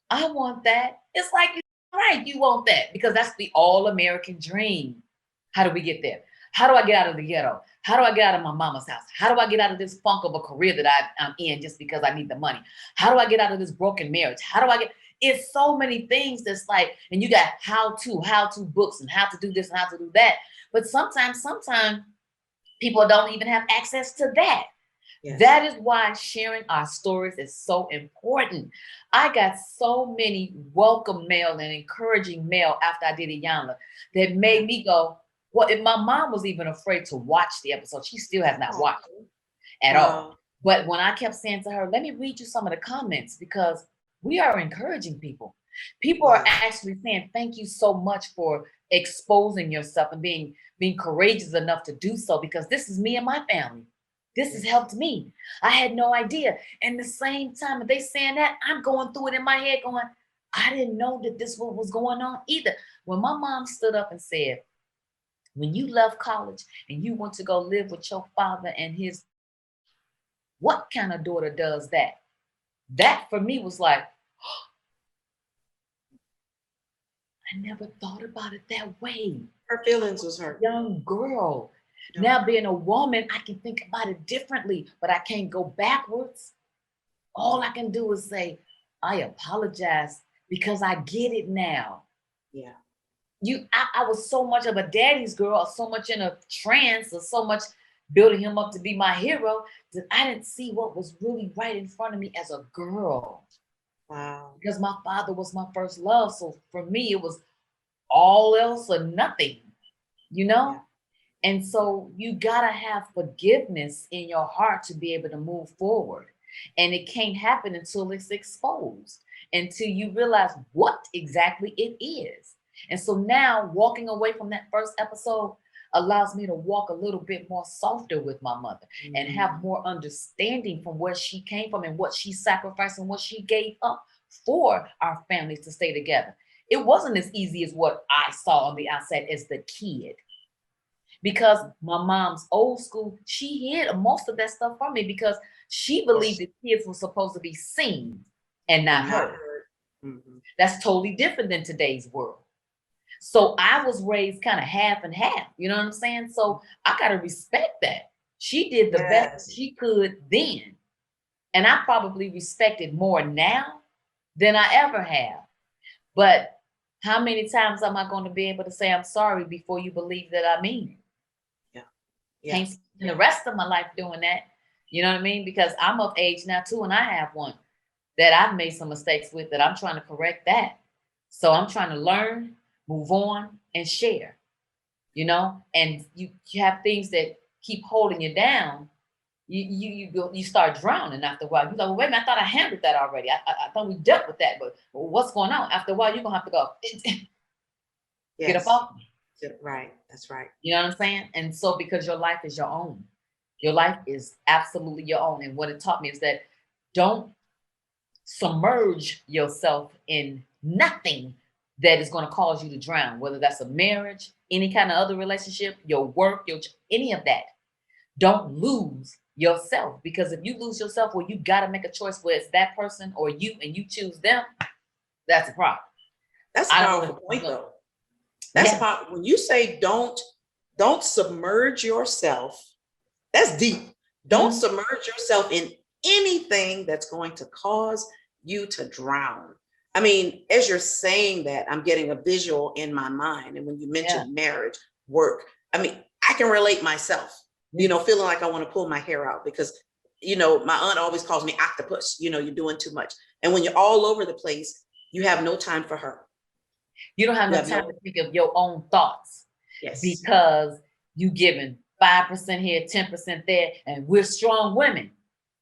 I want that. It's like, right, you want that, because that's the all-American dream. How do we get there? How do I get out of the ghetto? How do I get out of my mama's house? How do I get out of this funk of a career that I'm in just because I need the money? How do I get out of this broken marriage? How do I get, it's so many things that's like, and you got how-to books and how to do this and how to do that. But sometimes people don't even have access to that. Yes. That is why sharing our stories is so important. I got so many welcome mail and encouraging mail after I did Iyanla that made me go, well, if my mom was even afraid to watch the episode, she still has not watched it at all. But when I kept saying to her, let me read you some of the comments, because we are encouraging people. People are actually saying, thank you so much for exposing yourself and being courageous enough to do so, because this is me and my family. This has helped me. I had no idea. And the same time, if they saying that, I'm going through it in my head going, I didn't know that this was going on either. When my mom stood up and said, when you left college and you want to go live with your father and his, what kind of daughter does that? That for me was like, oh, I never thought about it that way. Her feelings was hurt. Young girl. Yeah. Now being a woman, I can think about it differently, but I can't go backwards. All I can do is say, I apologize, because I get it now. Yeah. I was so much of a daddy's girl, or so much in a trance, or so much building him up to be my hero, that I didn't see what was really right in front of me as a girl. Wow. Because my father was my first love. So for me, it was all else or nothing, you know? Yeah. And so you gotta have forgiveness in your heart to be able to move forward. And it can't happen until it's exposed, until you realize what exactly it is. And so now walking away from that first episode allows me to walk a little bit more softer with my mother, and have more understanding from where she came from and what she sacrificed and what she gave up for our families to stay together. It wasn't as easy as what I saw on the outside as the kid. Because my mom's old school, she hid most of that stuff from me, because she believed that kids were supposed to be seen and not heard. Mm-hmm. That's totally different than today's world. So I was raised kind of half and half, you know what I'm saying? So I got to respect that. She did the best she could then. And I probably respect it more now than I ever have. But how many times am I going to be able to say I'm sorry before you believe that I mean it? Can't spend the rest of my life doing that. You know what I mean? Because I'm of age now too, and I have one that I've made some mistakes with, that I'm trying to correct that. So I'm trying to learn, move on, and share, you know? And you have things that keep holding you down. you start drowning after a while. You're like, well, wait a minute, I thought I handled that already. I thought we dealt with that, but what's going on? After a while, you're gonna have to go get up Yes. off me. Right. That's right. You know what I'm saying? And so because your life is your own, your life is absolutely your own. And what it taught me is that don't submerge yourself in nothing that is going to cause you to drown, whether that's a marriage, any kind of other relationship, your work, any of that. Don't lose yourself, because if you lose yourself, well, you got to make a choice where it's that person or you, and you choose them. That's a problem. That's a powerful point, though. That's about when you say don't submerge yourself. That's deep. Don't submerge yourself in anything that's going to cause you to drown. I mean, as you're saying that, I'm getting a visual in my mind. And when you mentioned marriage, work, I mean, I can relate myself, feeling like I want to pull my hair out because, my aunt always calls me octopus, you're doing too much. And when you're all over the place, you have no time for her. You don't have no time to think of your own thoughts. Yes. Because you giving 5% here, 10% there, and we're strong women.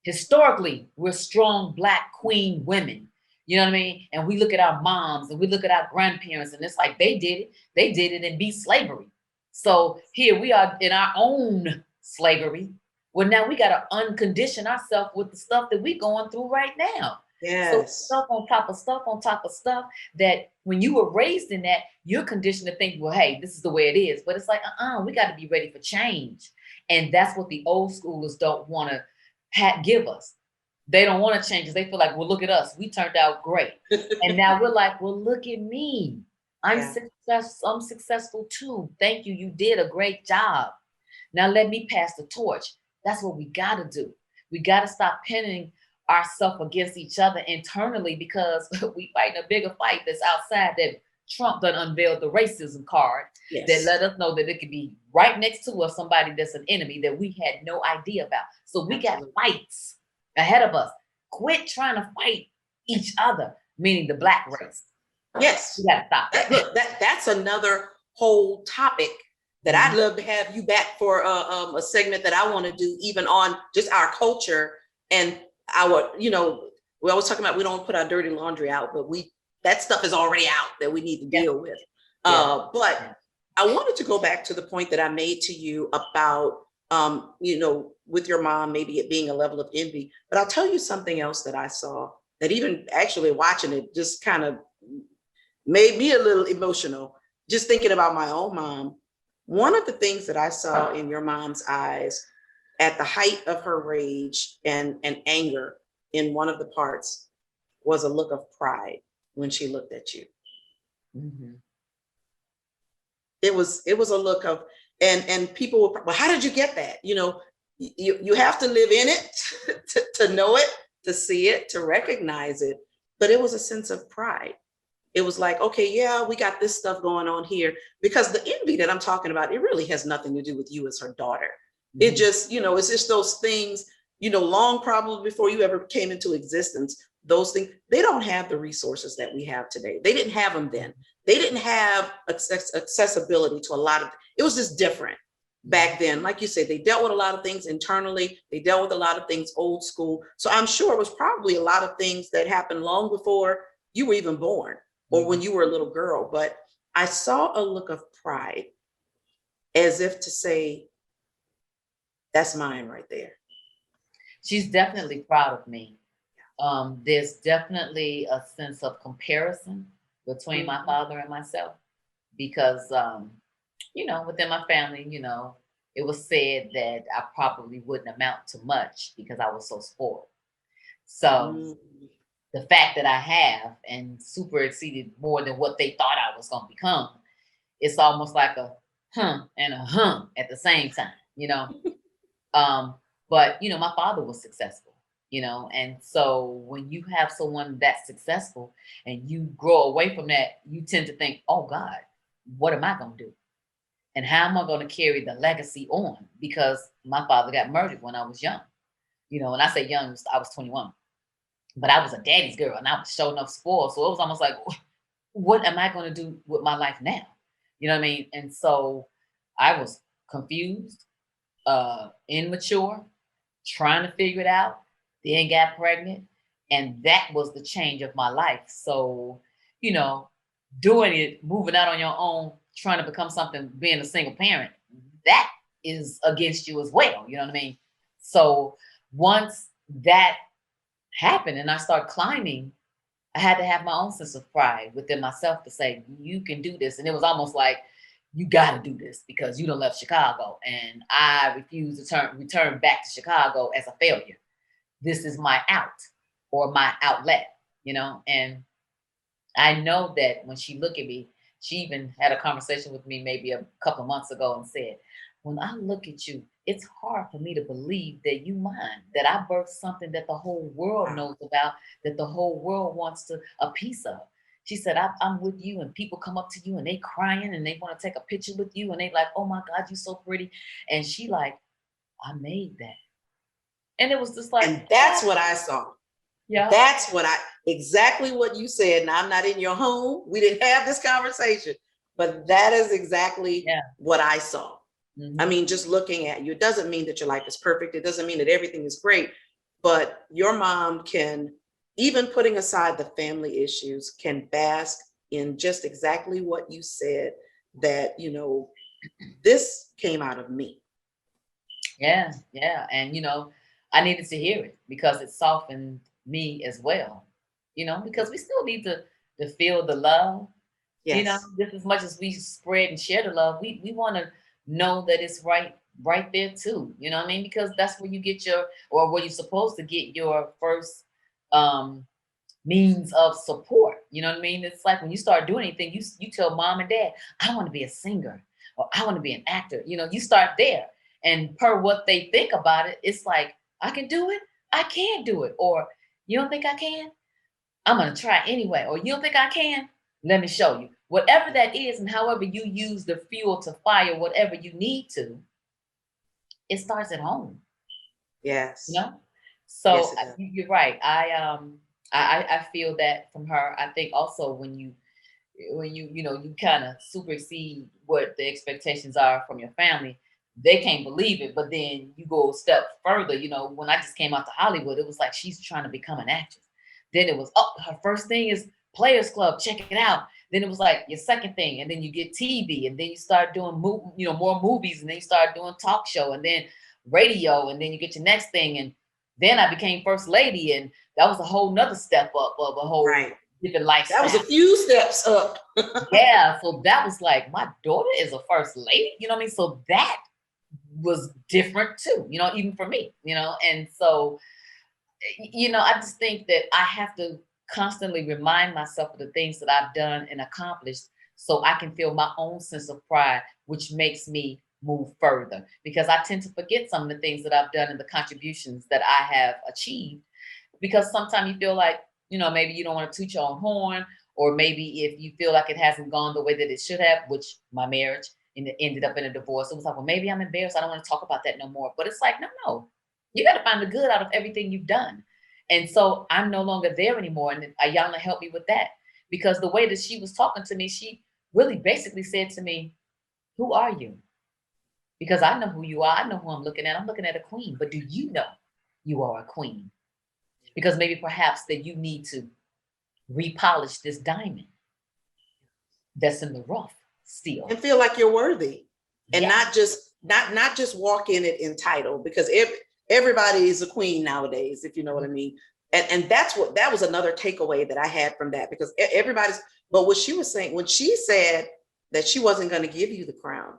Historically, we're strong Black queen women. You know what I mean? And we look at our moms and we look at our grandparents, and it's like they did it and beat slavery. So here we are in our own slavery. Well, now we got to uncondition ourselves with the stuff that we're going through right now. Yes. So stuff on top of stuff on top of stuff that when you were raised in that, you're conditioned to think, well, hey, this is the way it is. But it's like, we got to be ready for change. And that's what the old schoolers don't want to give us. They don't want to change because they feel like, well, look at us. We turned out great. And now we're like, well, look at me. I'm successful too. Thank you. You did a great job. Now let me pass the torch. That's what we got to do. We got to stop pinning ourselves against each other internally, because we fighting a bigger fight that's outside, that Trump done unveiled the racism card that let us know that it could be right next to us, somebody that's an enemy that we had no idea about. So we got fights ahead of us. Quit trying to fight each other, meaning the Black race. Yes. We got to stop that. Look, that's another whole topic that I'd love to have you back for a segment that I want to do, even on just our culture and our, we always talking about we don't put our dirty laundry out, but that stuff is already out that we need to deal with. But I wanted to go back to the point that I made to you about, with your mom, maybe it being a level of envy. But I'll tell you something else that I saw that even actually watching it just kind of made me a little emotional, just thinking about my own mom. One of the things that I saw in your mom's eyes at the height of her rage and anger in one of the parts was a look of pride when she looked at you. Mm-hmm. It was a look of, and people were, well, how did you get that? You have to live in it to know it, to see it, to recognize it. But it was a sense of pride. It was like, okay, yeah, we got this stuff going on here, because the envy that I'm talking about, it really has nothing to do with you as her daughter. It just, it's just those things, long probably before you ever came into existence, those things, they don't have the resources that we have today. They didn't have them then. They didn't have accessibility to a lot of, it was just different back then. Like you said, they dealt with a lot of things internally. They dealt with a lot of things old school. So I'm sure it was probably a lot of things that happened long before you were even born or when you were a little girl. But I saw a look of pride, as if to say, that's mine right there. She's definitely proud of me. There's definitely a sense of comparison between my father and myself, because, within my family, it was said that I probably wouldn't amount to much because I was so spoiled. So the fact that I have and super exceeded more than what they thought I was going to become, it's almost like a and a at the same time, But, my father was successful, and so when you have someone that's successful and you grow away from that, you tend to think, oh God, what am I going to do? And how am I going to carry the legacy on? Because my father got murdered when I was young. When I say young, I was 21, but I was a daddy's girl and I was sure enough spoiled. So it was almost like, what am I going to do with my life now? You know what I mean? And so I was confused, immature, trying to figure it out, then got pregnant. And that was the change of my life. So, you know, doing it, moving out on your own, trying to become something, being a single parent, that is against you as well. You know what I mean? So once that happened and I started climbing, I had to have my own sense of pride within myself to say, you can do this. And it was almost like, you got to do this because you done left Chicago. And I refuse to return back to Chicago as a failure. This is my out or my outlet, you know? And I know that when she looked at me, she even had a conversation with me maybe a couple of months ago and said, when I look at you, it's hard for me to believe that you mind, that I birthed something that the whole world knows about, that the whole world wants a piece of. She said, I'm with you and people come up to you and they crying and they want to take a picture with you and they like, oh my God, you're so pretty. And she like, I made that. And it was just like, and that's what I saw. Yeah. That's exactly what you said. Now, I'm not in your home. We didn't have this conversation, but that is exactly what I saw. Mm-hmm. I mean, just looking at you, it doesn't mean that your life is perfect. It doesn't mean that everything is great, but your mom can, even putting aside the family issues, can bask in just exactly what you said, that, you know, this came out of me. Yeah. And, you know, I needed to hear it because it softened me as well, you know, because we still need to feel the love. Yes. You know, just as much as we spread and share the love, we want to know that it's right there too. You know what I mean? Because that's where you get where you're supposed to get your first means of support. You know what I mean? It's like when you start doing anything, you tell mom and dad, I want to be a singer or I want to be an actor. You know, you start there. And per what they think about it, it's like, I can do it, I can't do it. Or you don't think I can? I'm going to try anyway. Or you don't think I can? Let me show you. Whatever that is, and however you use the fuel to fire whatever you need to, it starts at home. Yes. You know? So yes, you're right. I feel that from her. I think also when you you kind of supersede what the expectations are from your family, they can't believe it. But then you go a step further. You know, when I just came out to Hollywood, it was like she's trying to become an actress. Then it was, her first thing is Players Club, check it out. Then it was like your second thing, and then you get TV, and then you start doing more movies, and then you start doing talk show, and then radio, and then you get your next thing. And then I became first lady, and that was a whole nother step up of a whole different lifestyle. That was a few steps up. Yeah, so that was like, my daughter is a first lady, you know what I mean? So that was different too, you know, even for me, you know. And so, you know, I just think that I have to constantly remind myself of the things that I've done and accomplished so I can feel my own sense of pride, which makes me move further, because I tend to forget some of the things that I've done and the contributions that I have achieved, because sometimes you feel like, you know, maybe you don't want to toot your own horn, or maybe if you feel like it hasn't gone the way that it should have, which my marriage ended up in a divorce. It was like, well, maybe I'm embarrassed. I don't want to talk about that no more. But it's like, no, you got to find the good out of everything you've done. And so I'm no longer there anymore. And Ayanna helped me with that, because the way that she was talking to me, she really basically said to me, who are you? Because I know who you are. I know who I'm looking at. I'm looking at a queen. But do you know you are a queen? Because maybe perhaps that you need to repolish this diamond that's in the rough still. And feel like you're worthy. And not just walk in it entitled, because everybody is a queen nowadays, if you know what I mean. And that was another takeaway that I had from that, because but what she was saying, when she said that she wasn't going to give you the crown,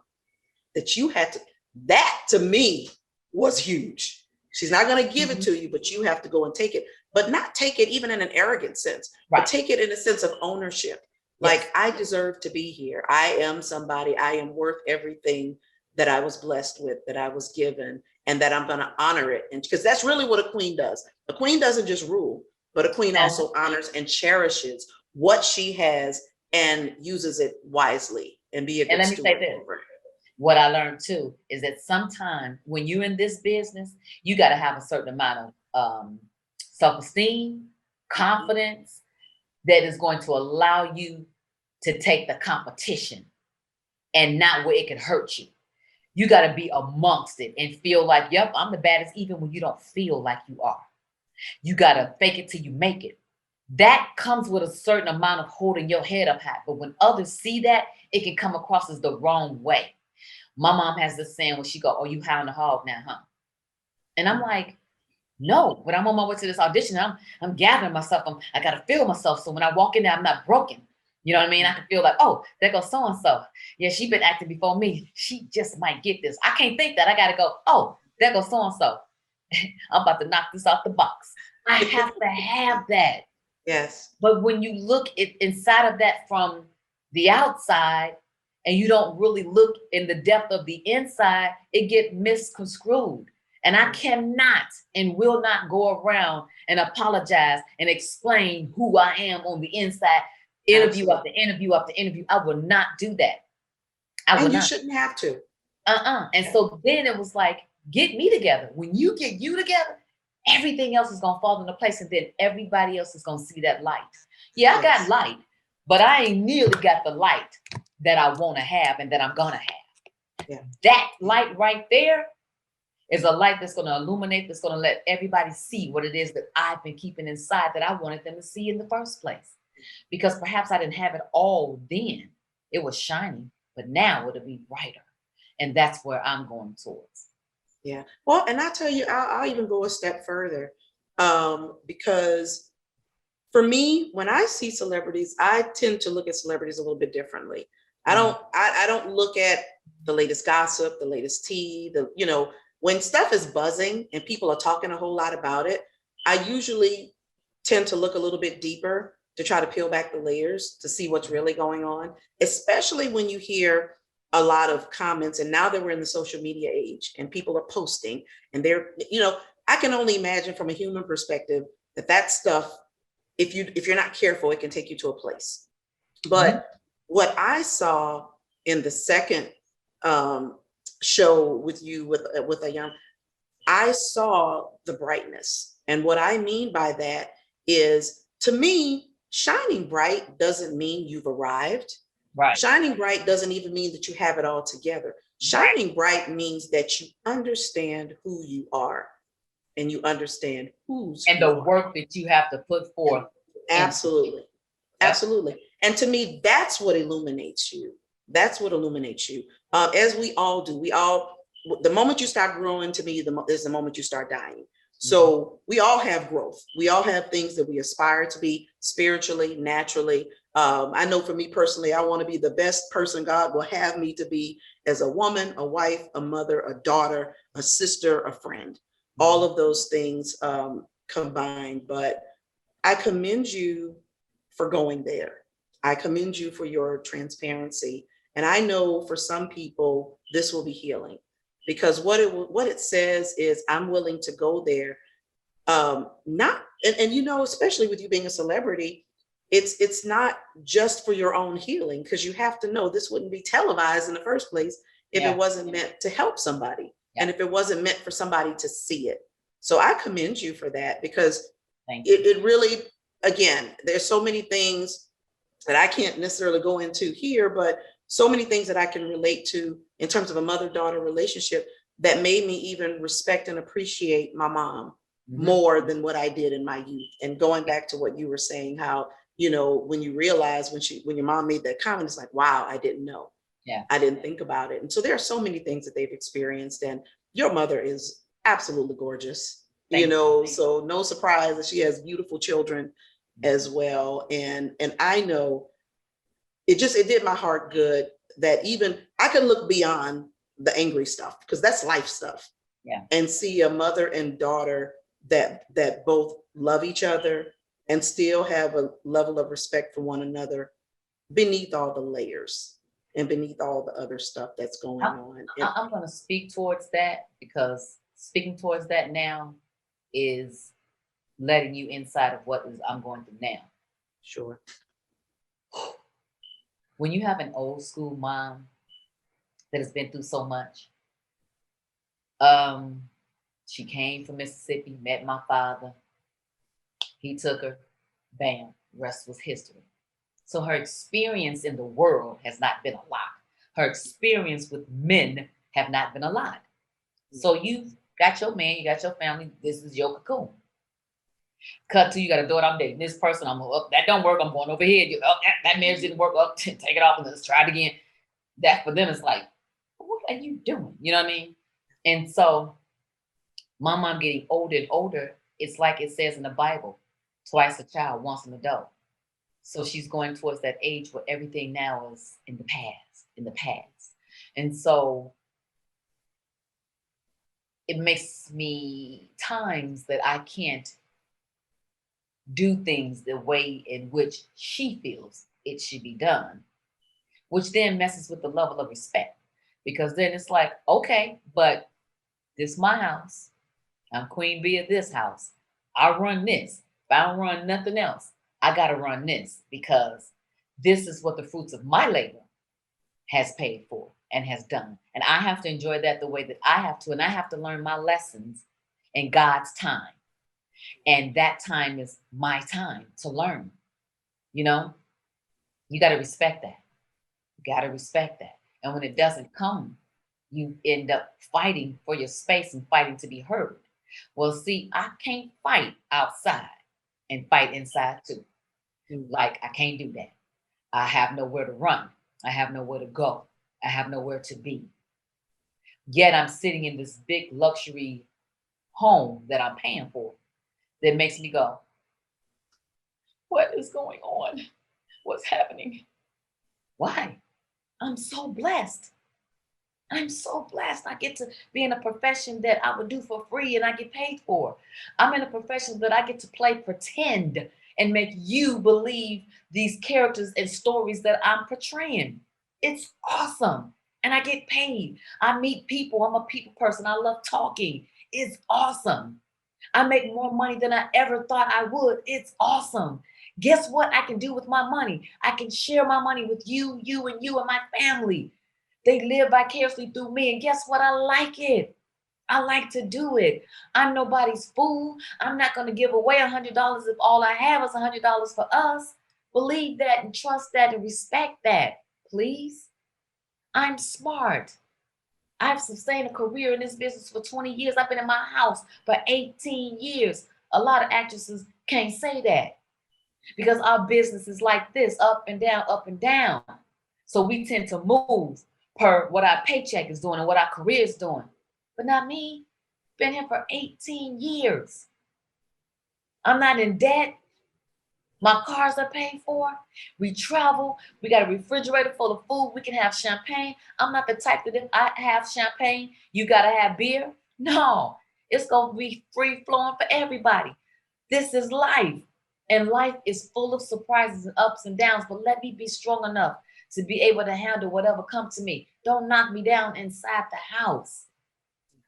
that you had to, that to me was huge. She's not going to give it to you, but you have to go and take it, but not take it even in an arrogant sense, but take it in a sense of ownership. Like, I deserve to be here. I am somebody. I am worth everything that I was blessed with, that I was given, and that I'm going to honor it. And because that's really what a queen does. A queen doesn't just rule, but a queen also honors and cherishes what she has and uses it wisely and be a good steward. And let me say this. What I learned too is that sometimes when you're in this business, you got to have a certain amount of self-esteem, confidence, that is going to allow you to take the competition and not where it could hurt you. You got to be amongst it and feel like, yep, I'm the baddest, even when you don't feel like you are. You got to fake it till you make it. That comes with a certain amount of holding your head up high. But when others see that, it can come across as the wrong way. My mom has this saying when she go, "Oh, you high on the hog now, huh?" And I'm like, no, but I'm on my way to this audition. I'm gathering myself. I gotta feel myself. So when I walk in there, I'm not broken. You know what I mean? I can feel like, oh, there goes so-and-so. Yeah, she been acting before me. She just might get this. I can't think that. I gotta go, oh, there goes so-and-so. I'm about to knock this off the box. I have to have that. Yes. But when you look inside of that from the outside and you don't really look in the depth of the inside, it get misconstrued. And I cannot and will not go around and apologize and explain who I am on the inside, interview after interview after interview. I will not do that. And you shouldn't have to. And so then it was like, get me together. When you get you together, everything else is gonna fall into place, and then everybody else is gonna see that light. Yeah, I got light, but I ain't nearly got the light that I want to have and that I'm gonna have. Yeah. That light right there is a light that's gonna illuminate, that's gonna let everybody see what it is that I've been keeping inside that I wanted them to see in the first place. Because perhaps I didn't have it all then. It was shining, but now it'll be brighter. And that's where I'm going towards. Yeah. Well, and I tell you, I'll even go a step further, because for me, when I see celebrities, I tend to look at celebrities a little bit differently. I don't look at the latest gossip, the latest tea, when stuff is buzzing and people are talking a whole lot about it, I usually tend to look a little bit deeper to try to peel back the layers to see what's really going on, especially when you hear a lot of comments. And now that we're in the social media age and people are posting and I can only imagine from a human perspective that stuff, if you're not careful, it can take you to a place. But what I saw in the second show with you with a young, I saw the brightness. And what I mean by that is, to me, shining bright doesn't mean you've arrived. Right. Shining bright doesn't even mean that you have it all together. Shining bright means that you understand who you are and you understand who's and the work that you have to put forth. Absolutely. Absolutely. And to me, that's what illuminates you. That's what illuminates you. As we all do. The moment you start growing, to me, is the moment you start dying. So we all have growth. We all have things that we aspire to be spiritually, naturally. I know for me personally, I want to be the best person God will have me to be as a woman, a wife, a mother, a daughter, a sister, a friend, all of those things combined. But I commend you for going there. I commend you for your transparency. And I know for some people, this will be healing, because what it says is, I'm willing to go there. Especially with you being a celebrity, it's not just for your own healing, because you have to know this wouldn't be televised in the first place if it wasn't meant to help somebody, and if it wasn't meant for somebody to see it. So I commend you for that, because it really, again, there's so many things that I can't necessarily go into here, but so many things that I can relate to in terms of a mother-daughter relationship that made me even respect and appreciate my mom more than what I did in my youth. And going back to what you were saying, how, when you realize when your mom made that comment, it's like, wow, I didn't know. Yeah. I didn't think about it. And so there are so many things that they've experienced, and your mother is absolutely gorgeous, so no surprise that she has beautiful children as well. And I know it did my heart good that even I can look beyond the angry stuff, because that's life stuff. Yeah. And see a mother and daughter that both love each other and still have a level of respect for one another beneath all the layers and beneath all the other stuff that's going on. I'm going to speak towards that, because speaking towards that now is letting you inside of what I'm going through now. Sure. When you have an old school mom that has been through so much, she came from Mississippi, met my father. He took her, bam, rest was history. So her experience in the world has not been a lot. Her experience with men have not been allowed. So you got your man, you got your family. This is your cocoon. Cut to you got a daughter. I'm dating this person. I'm up. That don't work. I'm going over here. That marriage didn't work. Up. Take it off and let's try it again. That for them is like, what are you doing? You know what I mean? And so my mom getting older and older, it's like it says in the Bible, twice a child, once an adult. So she's going towards that age where everything now is in the past. And so it makes me times that I can't do things the way in which she feels it should be done, which then messes with the level of respect. Because then it's like, okay, but this is my house. I'm queen bee of this house. I run this. If I don't run nothing else, I got to run this because this is what the fruits of my labor has paid for and has done. And I have to enjoy that the way that I have to. And I have to learn my lessons in God's time. And that time is my time to learn. You know, you got to respect that. You got to respect that. And when it doesn't come, you end up fighting for your space and fighting to be heard. Well, see, I can't fight outside and fight inside too. Like, I can't do that. I have nowhere to run. I have nowhere to go. I have nowhere to be. Yet I'm sitting in this big luxury home that I'm paying for that makes me go, what is going on? What's happening? Why? I'm so blessed. I'm so blessed. I get to be in a profession that I would do for free and I get paid for. I'm in a profession that I get to play pretend and make you believe these characters and stories that I'm portraying. It's awesome. And I get paid. I meet people. I'm a people person. I love talking. It's awesome. I make more money than I ever thought I would. It's awesome. Guess what I can do with my money? I can share my money with you and my family. They live vicariously through me. And guess what? I like it. I like to do it. I'm nobody's fool. I'm not going to give away $100 if all I have is $100 for us. Believe that and trust that and respect that, please. I'm smart. I've sustained a career in this business for 20 years. I've been in my house for 18 years. A lot of actresses can't say that because our business is like this, up and down, up and down. So we tend to move per what our paycheck is doing and what our career is doing. But not me. Been here for 18 years. I'm not in debt. My cars are paid for. We travel. We got a refrigerator full of food. We can have champagne. I'm not the type that if I have champagne, you got to have beer. No, it's going to be free flowing for everybody. This is life. And life is full of surprises and ups and downs. But let me be strong enough to be able to handle whatever comes to me. Don't knock me down inside the house.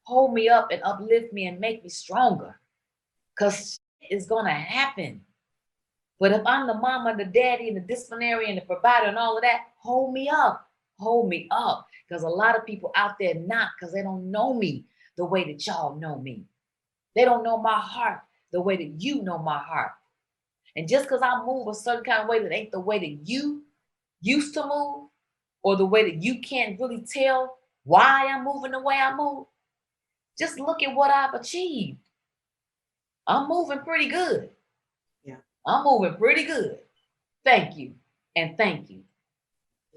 Hold me up and uplift me and make me stronger. Because it's going to happen. But if I'm the mama, the daddy, and the disciplinarian, and the provider, and all of that, hold me up. Hold me up. Because a lot of people out there not, because they don't know me the way that y'all know me. They don't know my heart the way that you know my heart. And just because I move a certain kind of way that ain't the way that you used to move, or the way that you can't really tell why I'm moving the way I move, just look at what I've achieved. I'm moving pretty good. I'm moving pretty good. Thank you. And thank you.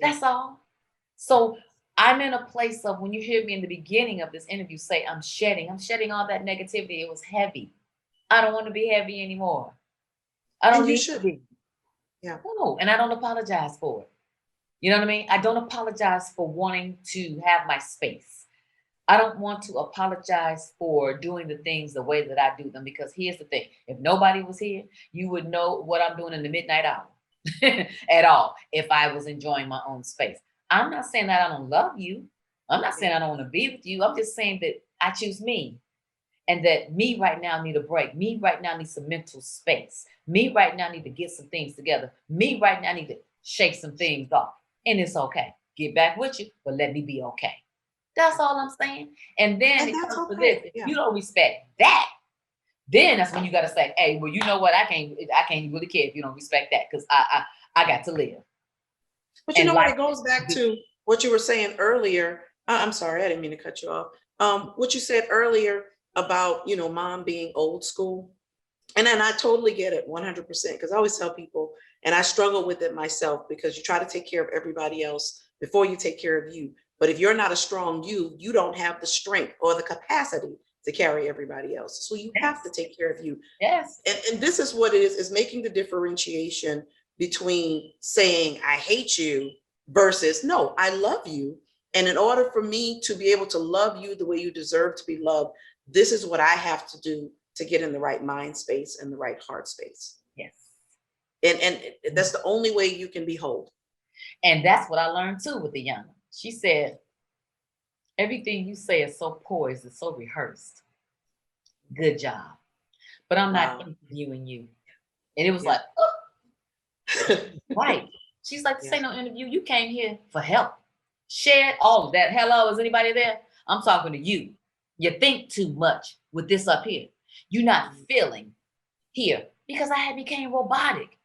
That's all. So I'm in a place of when you hear me in the beginning of this interview say I'm shedding all that negativity. It was heavy. I don't want to be heavy anymore. I don't need to be. Yeah. No, and I don't apologize for it. You know what I mean? I don't apologize for wanting to have my space. I don't want to apologize for doing the things the way that I do them, because here's the thing. If nobody was here, you would know what I'm doing in the midnight hour at all if I was enjoying my own space. I'm not saying that I don't love you. I'm not saying I don't want to be with you. I'm just saying that I choose me, and that me right now need a break. Me right now need some mental space. Me right now need to get some things together. Me right now need to shake some things off. And it's okay. Get back with you, but let me be okay. That's all I'm saying. And then it comes to this. If you don't respect that, then that's when you got to say, hey, well, you know what? I can't really care if you don't respect that, because I got to live. But you know what? It goes back to what you were saying earlier I'm sorry, I didn't mean to cut you off. What you said earlier about, mom being old school, and then I totally get it 100%, because I always tell people, and I struggle with it myself, because you try to take care of everybody else before you take care of you. But if you're not a strong you don't have the strength or the capacity to carry everybody else. So you have to Yes. take care of you. Yes. And this is what it is making the differentiation between saying I hate you versus no, I love you. And in order for me to be able to love you the way you deserve to be loved, this is what I have to do to get in the right mind space and the right heart space. Yes. And that's the only way you can be whole. And that's what I learned too with the young. She said, everything you say is so poised, it's so rehearsed. Good job. But I'm not Wow. interviewing you. And it was Yeah. like, oh, right. She's like, this Yeah. ain't no interview. You came here for help. Shared all of that. Hello, is anybody there? I'm talking to you. You think too much with this up here. You're not feeling here because I had became robotic.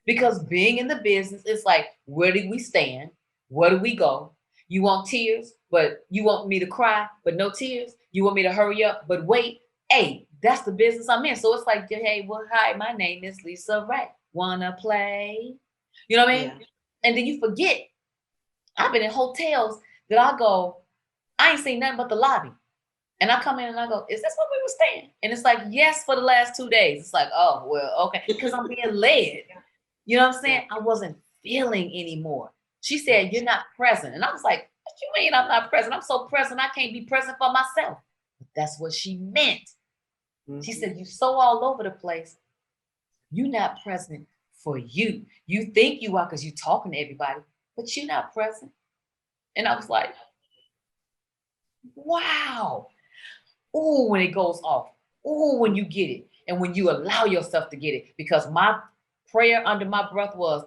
Because being in the business, it's like, where do we stand? Where do we go? You want tears, but you want me to cry, but no tears. You want me to hurry up, but wait. Hey, that's the business I'm in. So it's like, hey, well, hi, my name is Lisa Ray. Wanna play? You know what I mean? Yeah. And then you forget. I've been in hotels that I go, I ain't seen nothing but the lobby. And I come in and I go, is this what we were staying? And it's like, yes, for the last 2 days. It's like, oh, well, okay. Because I'm being led. You know what I'm saying? I wasn't feeling anymore. She said, you're not present. And I was like, what you mean I'm not present? I'm so present, I can't be present for myself. But that's what she meant. She said, you're so all over the place. You're not present for you. You think you are because you're talking to everybody, but you're not present. And I was like, wow. Oh, when it goes off. Oh, when you get it. And when you allow yourself to get it. Because my prayer under my breath was,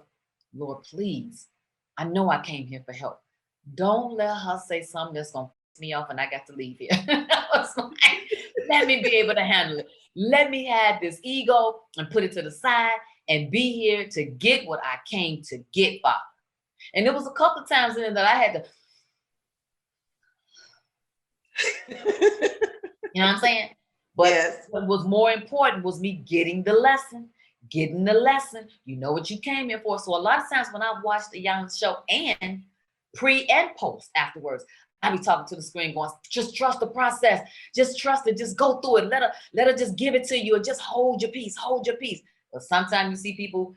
Lord, please, I know I came here for help. Don't let her say something that's going to piss me off and I got to leave here. I was like, let me be able to handle it. Let me have this ego and put it to the side and be here to get what I came to get, Father. And there was a couple of times in there that I had to, you know what I'm saying? But Yes. what was more important was me getting the lesson. Getting the lesson. You know what you came here for. So a lot of times when I watched the Young show and pre and post afterwards, I be talking to the screen going, just trust the process. Just trust it. Just go through it. Let her just give it to you and just hold your peace. Hold your peace. But sometimes you see people,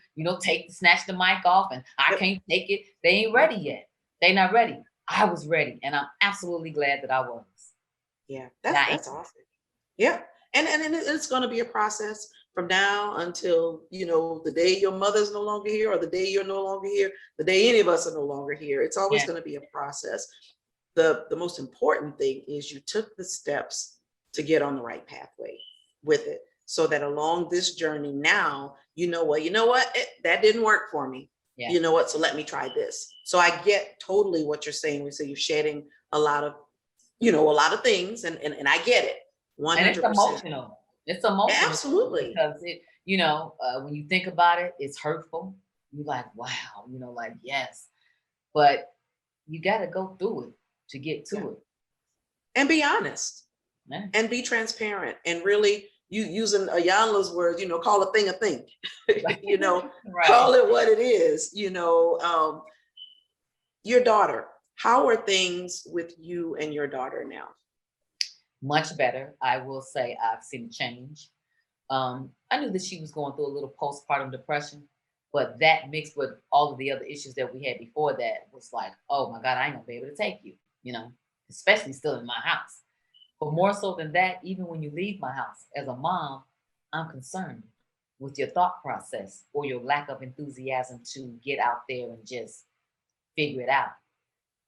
snatch the mic off and I can't take it. They ain't ready yet. They not ready. I was ready. And I'm absolutely glad that I was. Yeah, that's awesome. Yeah. And it's going to be a process from now until, the day your mother's no longer here, or the day you're no longer here, the day any of us are no longer here. It's always going to be a process. The most important thing is you took the steps to get on the right pathway with it, so that along this journey now, that didn't work for me. Yeah. You know what? So let me try this. So I get totally what you're saying. We say you're shedding a lot of things, and I get it 100%. And it's emotional. It's emotional. Absolutely. Because when you think about it, it's hurtful. You're like, wow, yes. But you got to go through it to get to it. And be honest. Yeah. And be transparent. And really, you using Ayanla's words, call a thing a thing. Right. Call it what it is. Your daughter, how are things with you and your daughter now? Much better. I will say I've seen a change. I knew that she was going through a little postpartum depression, but that mixed with all of the other issues that we had before that was like, oh my God, I ain't gonna be able to take you, especially still in my house. But more so than that, even when you leave my house as a mom, I'm concerned with your thought process or your lack of enthusiasm to get out there and just figure it out.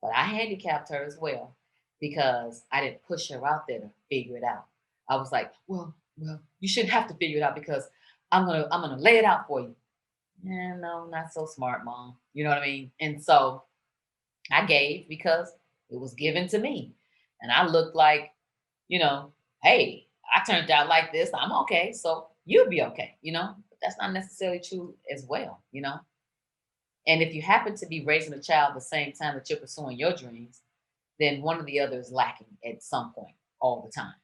But I handicapped her as well because I didn't push her out there to figure it out. I was like, well, you shouldn't have to figure it out because I'm gonna lay it out for you. Yeah, no, not so smart, Mom. You know what I mean? And so I gave because it was given to me. And I looked like, hey, I turned out like this. I'm okay. So you'll be okay, But that's not necessarily true as well, And if you happen to be raising a child the same time that you're pursuing your dreams, then one or the other is lacking at some point all the time,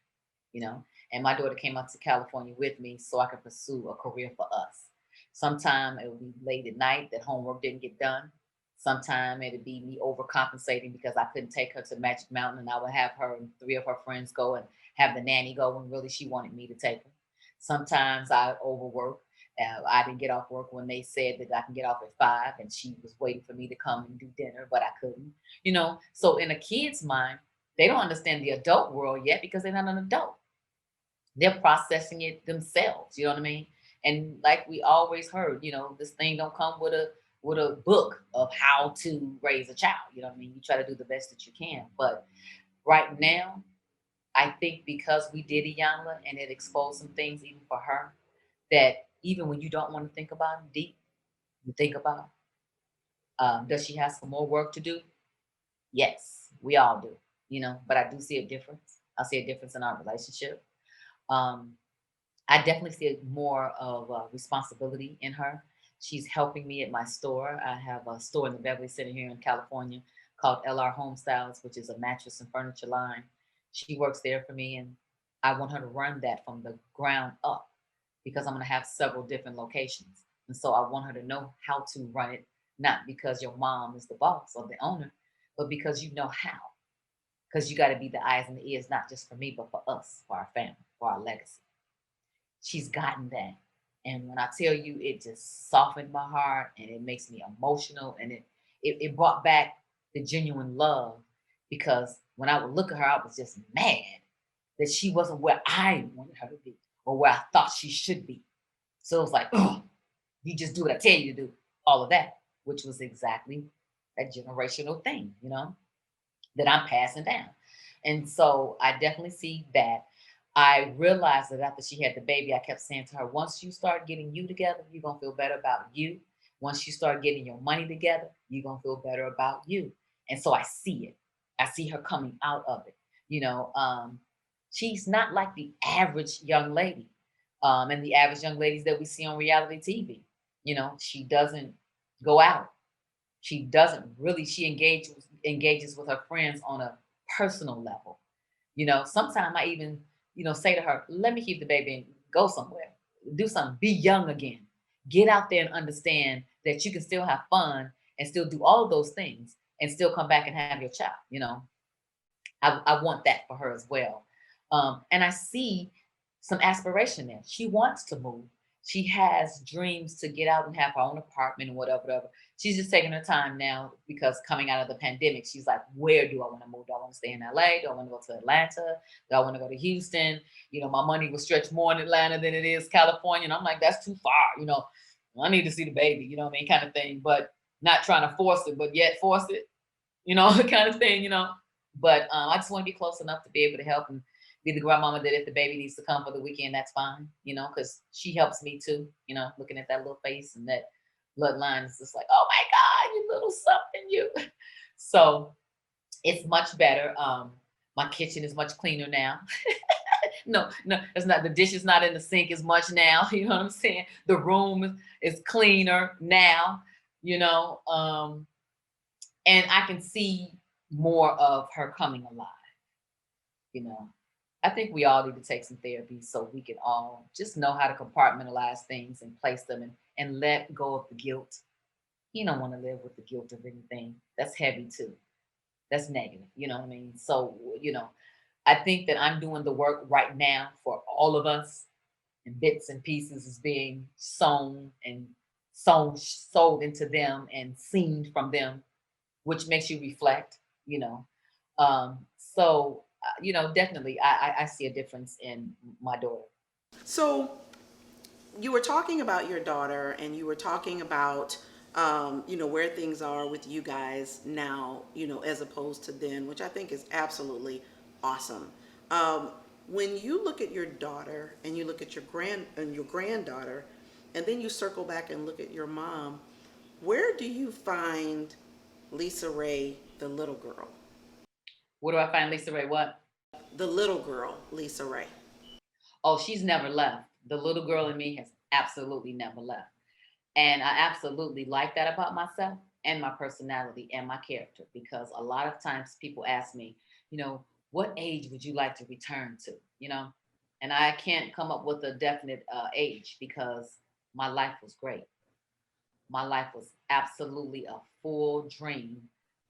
you know. And my daughter came out to California with me so I could pursue a career for us. Sometime it would be late at night that homework didn't get done. Sometime it'd be me overcompensating because I couldn't take her to Magic Mountain, and I would have her and three of her friends go and have the nanny go when really she wanted me to take her. Sometimes I overwork. I didn't get off work when they said that I can get off at 5, and she was waiting for me to come and do dinner, but I couldn't. You know, so in a kid's mind, they don't understand the adult world yet because they're not an adult. They're processing it themselves. You know what I mean? And like we always heard, you know, this thing don't come with a book of how to raise a child. You know what I mean? You try to do the best that you can. But right now, I think because we did Iyanla and it exposed some things even for her that even when you don't want to think about them deep, you think about does she have some more work to do? Yes, we all do, you know, but I do see a difference. I see a difference in our relationship. Um, I definitely see more of responsibility in her. She's helping me at my store. I have a store in the Beverly Center here in California called LR Home Styles, which is a mattress and furniture line. She works there for me, and I want her to run that from the ground up because I'm going to have several different locations. And so I want her to know how to run it, not because your mom is the boss or the owner, but because you know how. Because you got to be the eyes and the ears, not just for me, but for us, for our family, for our legacy. She's gotten that. And when I tell you, it just softened my heart and it makes me emotional. And it brought back the genuine love because when I would look at her, I was just mad that she wasn't where I wanted her to be or where I thought she should be. So it was like, oh, you just do what I tell you to do, all of that, which was exactly that generational thing, you know, that I'm passing down. And so I definitely see that. I realized that after she had the baby, I kept saying to her, once you start getting you together, you're going to feel better about you. Once you start getting your money together, you're going to feel better about you. And so I see it. I see her coming out of it. You know, she's not like the average young lady and the average young ladies that we see on reality TV. You know, she doesn't go out. She doesn't really, she engages with her friends on a personal level. You know, sometimes I even, you know, say to her, let me keep the baby and go somewhere, do something, be young again, get out there and understand that you can still have fun and still do all of those things and still come back and have your child. You know, I want that for her as well. And I see some aspiration there. She wants to move. She has dreams to get out and have her own apartment and whatever, whatever. She's just taking her time now because coming out of the pandemic, she's like, where do I want to move? Do I want to stay in LA? Do I want to go to Atlanta? Do I want to go to Houston? You know, my money will stretch more in Atlanta than it is California. And I'm like, that's too far. You know, I need to see the baby, you know what I mean? Kind of thing, but not trying to force it, but yet force it, you know, kind of thing, you know. But I just want to be close enough to be able to help and be the grandmama that if the baby needs to come for the weekend, that's fine, you know, because she helps me too, you know, looking at that little face and that bloodline is just like, oh my God, you little something, you. So it's much better. My kitchen is much cleaner now. No, it's not. The dish is not in the sink as much now. You know what I'm saying? The room is cleaner now, you know, and I can see more of her coming alive, you know. I think we all need to take some therapy so we can all just know how to compartmentalize things and place them and let go of the guilt. You don't want to live with the guilt of anything. That's heavy too. That's negative. You know what I mean? So, you know, I think that I'm doing the work right now for all of us, and bits and pieces is being sold into them and seen from them, which makes you reflect, you know. You know, definitely I see a difference in my daughter. So you were talking about your daughter and you were talking about you know, where things are with you guys now, you know, as opposed to then, which I think is absolutely awesome. um, when you look at your daughter and you look at your granddaughter, and then you circle back and look at your mom, where do you find Lisa Ray, the little girl? What do I find Lisa Ray? What? The little girl, Lisa Ray. Oh, she's never left. The little girl in me has absolutely never left. And I absolutely like that about myself. and my personality and my character. Because a lot of times people ask me, what age would you like to return to? And I can't come up with a definite age, because my life was great. My life was absolutely a full dream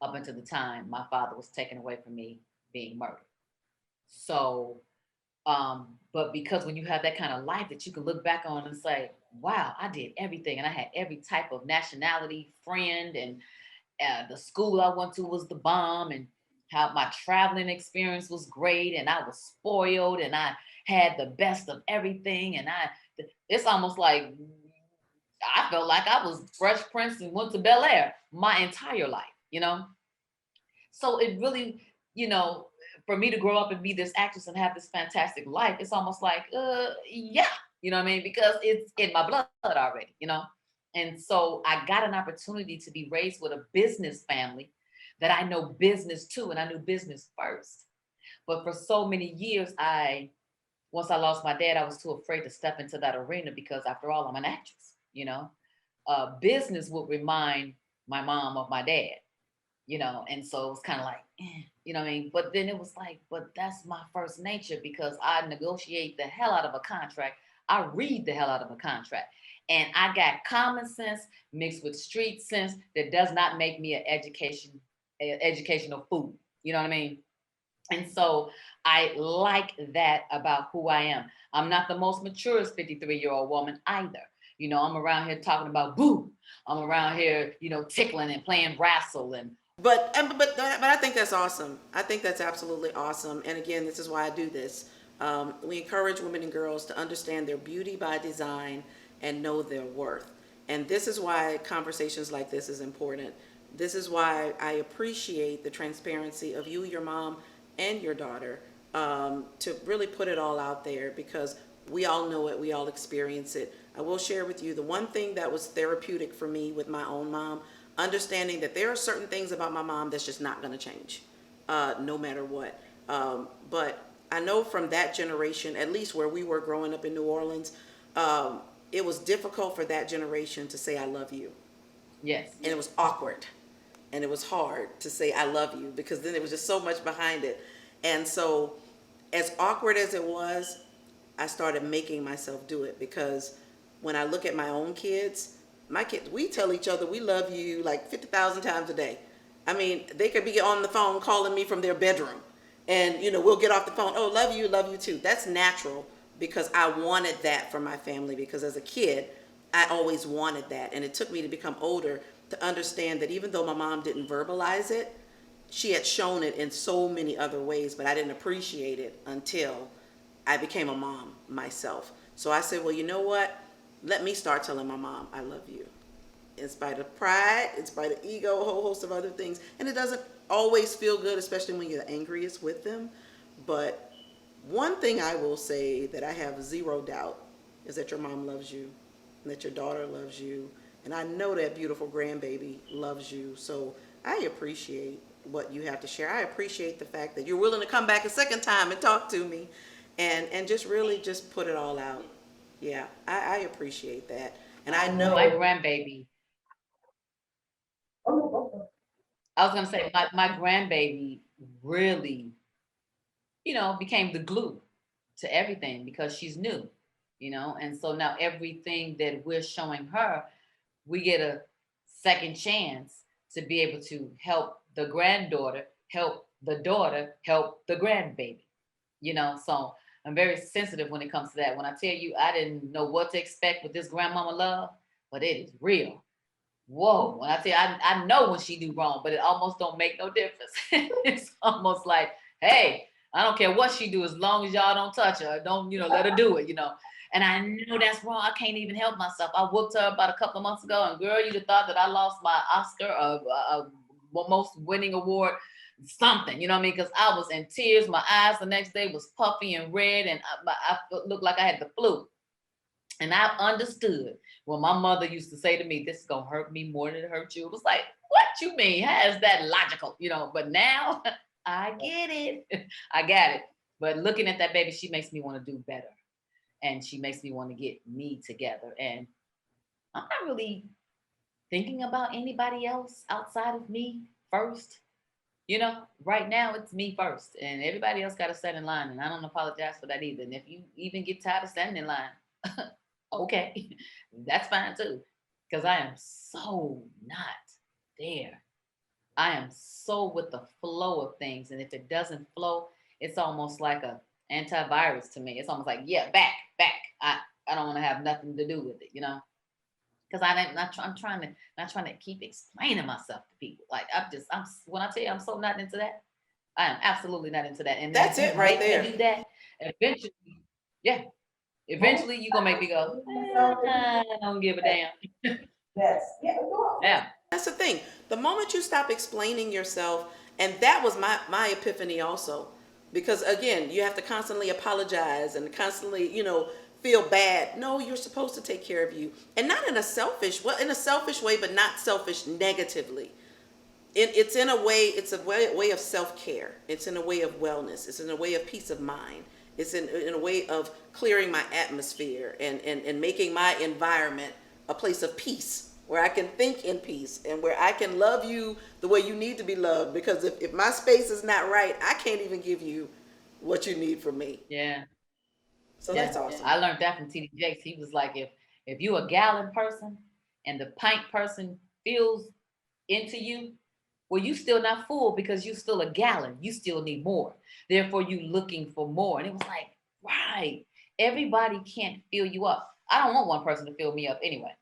up until the time my father was taken away from me, being murdered. So, but because when you have that kind of life that you can look back on and say, wow, I did everything, and I had every type of nationality friend, and the school I went to was the bomb, and how my traveling experience was great, and I was spoiled, and I had the best of everything, and it's almost like I felt like I was Fresh Prince and went to Bel Air my entire life. So it really, for me to grow up and be this actress and have this fantastic life, it's almost like, yeah, you know what I mean? Because it's in my blood already. And so I got an opportunity to be raised with a business family that I know business too, and I knew business first. But for so many years, once I lost my dad, I was too afraid to step into that arena, because after all, I'm an actress. Business would remind my mom of my dad. And so it was kind of like, you know what I mean? But then it was like, but that's my first nature, because I negotiate the hell out of a contract. I read the hell out of a contract. And I got common sense mixed with street sense that does not make me an educational fool. You know what I mean? And so I like that about who I am. I'm not the most mature 53-year-old woman either. I'm around here talking about boo. I'm around here, tickling and playing wrestle and. But I think that's awesome. I think that's absolutely awesome. And again, this is why I do this. We encourage women and girls to understand their beauty by design and know their worth. And this is why conversations like this is important. This is why I appreciate the transparency of you, your mom, and your daughter, to really put it all out there, because we all know it, we all experience it. I will share with you the one thing that was therapeutic for me with my own mom, understanding that there are certain things about my mom that's just not going to change, no matter what. But I know from that generation, at least where we were growing up in New Orleans, it was difficult for that generation to say, I love you. Yes. And it was awkward. And it was hard to say, I love you, because then there was just so much behind it. And so as awkward as it was, I started making myself do it, because when I look at my own kids, we tell each other we love you like 50,000 times a day. I mean, they could be on the phone calling me from their bedroom, and we'll get off the phone. Oh, love you too. That's natural, because I wanted that for my family, because as a kid, I always wanted that. And it took me to become older to understand that even though my mom didn't verbalize it, she had shown it in so many other ways, but I didn't appreciate it until I became a mom myself. So I said, well, you know what? Let me start telling my mom I love you. In spite of pride, in spite of ego, a whole host of other things. And it doesn't always feel good, especially when you're angriest with them. But one thing I will say that I have zero doubt is that your mom loves you, and that your daughter loves you. And I know that beautiful grandbaby loves you. So I appreciate what you have to share. I appreciate the fact that you're willing to come back a second time and talk to me, and just really just put it all out. Yeah, I appreciate that. And I know My grandbaby, I was gonna say my grandbaby really, became the glue to everything, because she's new. And so now everything that we're showing her, we get a second chance to be able to help the granddaughter, help the daughter, help the grandbaby. So I'm very sensitive when it comes to that. When I tell you I didn't know what to expect with this grandmama love, but it is real. Whoa, when I tell you, I know when she do wrong, but it almost don't make no difference. It's almost like, hey, I don't care what she do, as long as y'all don't touch her, don't, let her do it. And I know that's wrong. I can't even help myself. I whooped her about a couple of months ago, and girl, you'd have thought that I lost my Oscar of most winning award, something, because I was in tears. My eyes the next day was puffy and red, and I looked like I had the flu. And I understood when my mother used to say to me, this is going to hurt me more than it hurt you. It was like, what you mean? How is that logical? But now I get it. I got it. But looking at that baby, she makes me want to do better. And she makes me want to get me together. And I'm not really thinking about anybody else outside of me first. Right now it's me first, and everybody else got to stand in line, and I don't apologize for that either. And if you even get tired of standing in line, okay, that's fine too, because I am so not there. I am so with the flow of things, and if it doesn't flow, it's almost like a antivirus to me. It's almost like, yeah, back. I don't want to have nothing to do with it, because I'm trying to not trying to keep explaining myself to people. Like I'm when I tell you I'm so not into that, I am absolutely not into that. And That's it right there. Do that eventually, yeah. Eventually, you gonna make me go. I don't give a damn. Yeah. That's the thing. The moment you stop explaining yourself, and that was my epiphany also, because again, you have to constantly apologize and constantly, feel bad. No, you're supposed to take care of you, and not in a selfish, in a selfish way, but not selfish negatively. It's in a way, it's a way of self-care. It's in a way of wellness. It's in a way of peace of mind. It's in a way of clearing my atmosphere and making my environment a place of peace, where I can think in peace and where I can love you the way you need to be loved. Because if my space is not right, I can't even give you what you need from me. Yeah. So that's awesome. I learned that from TD Jakes. He was like, if you a gallon person and the pint person feels into you, well, you still not full because you still a gallon. You still need more. Therefore, you looking for more. And it was like, right. Everybody can't fill you up. I don't want one person to fill me up anyway.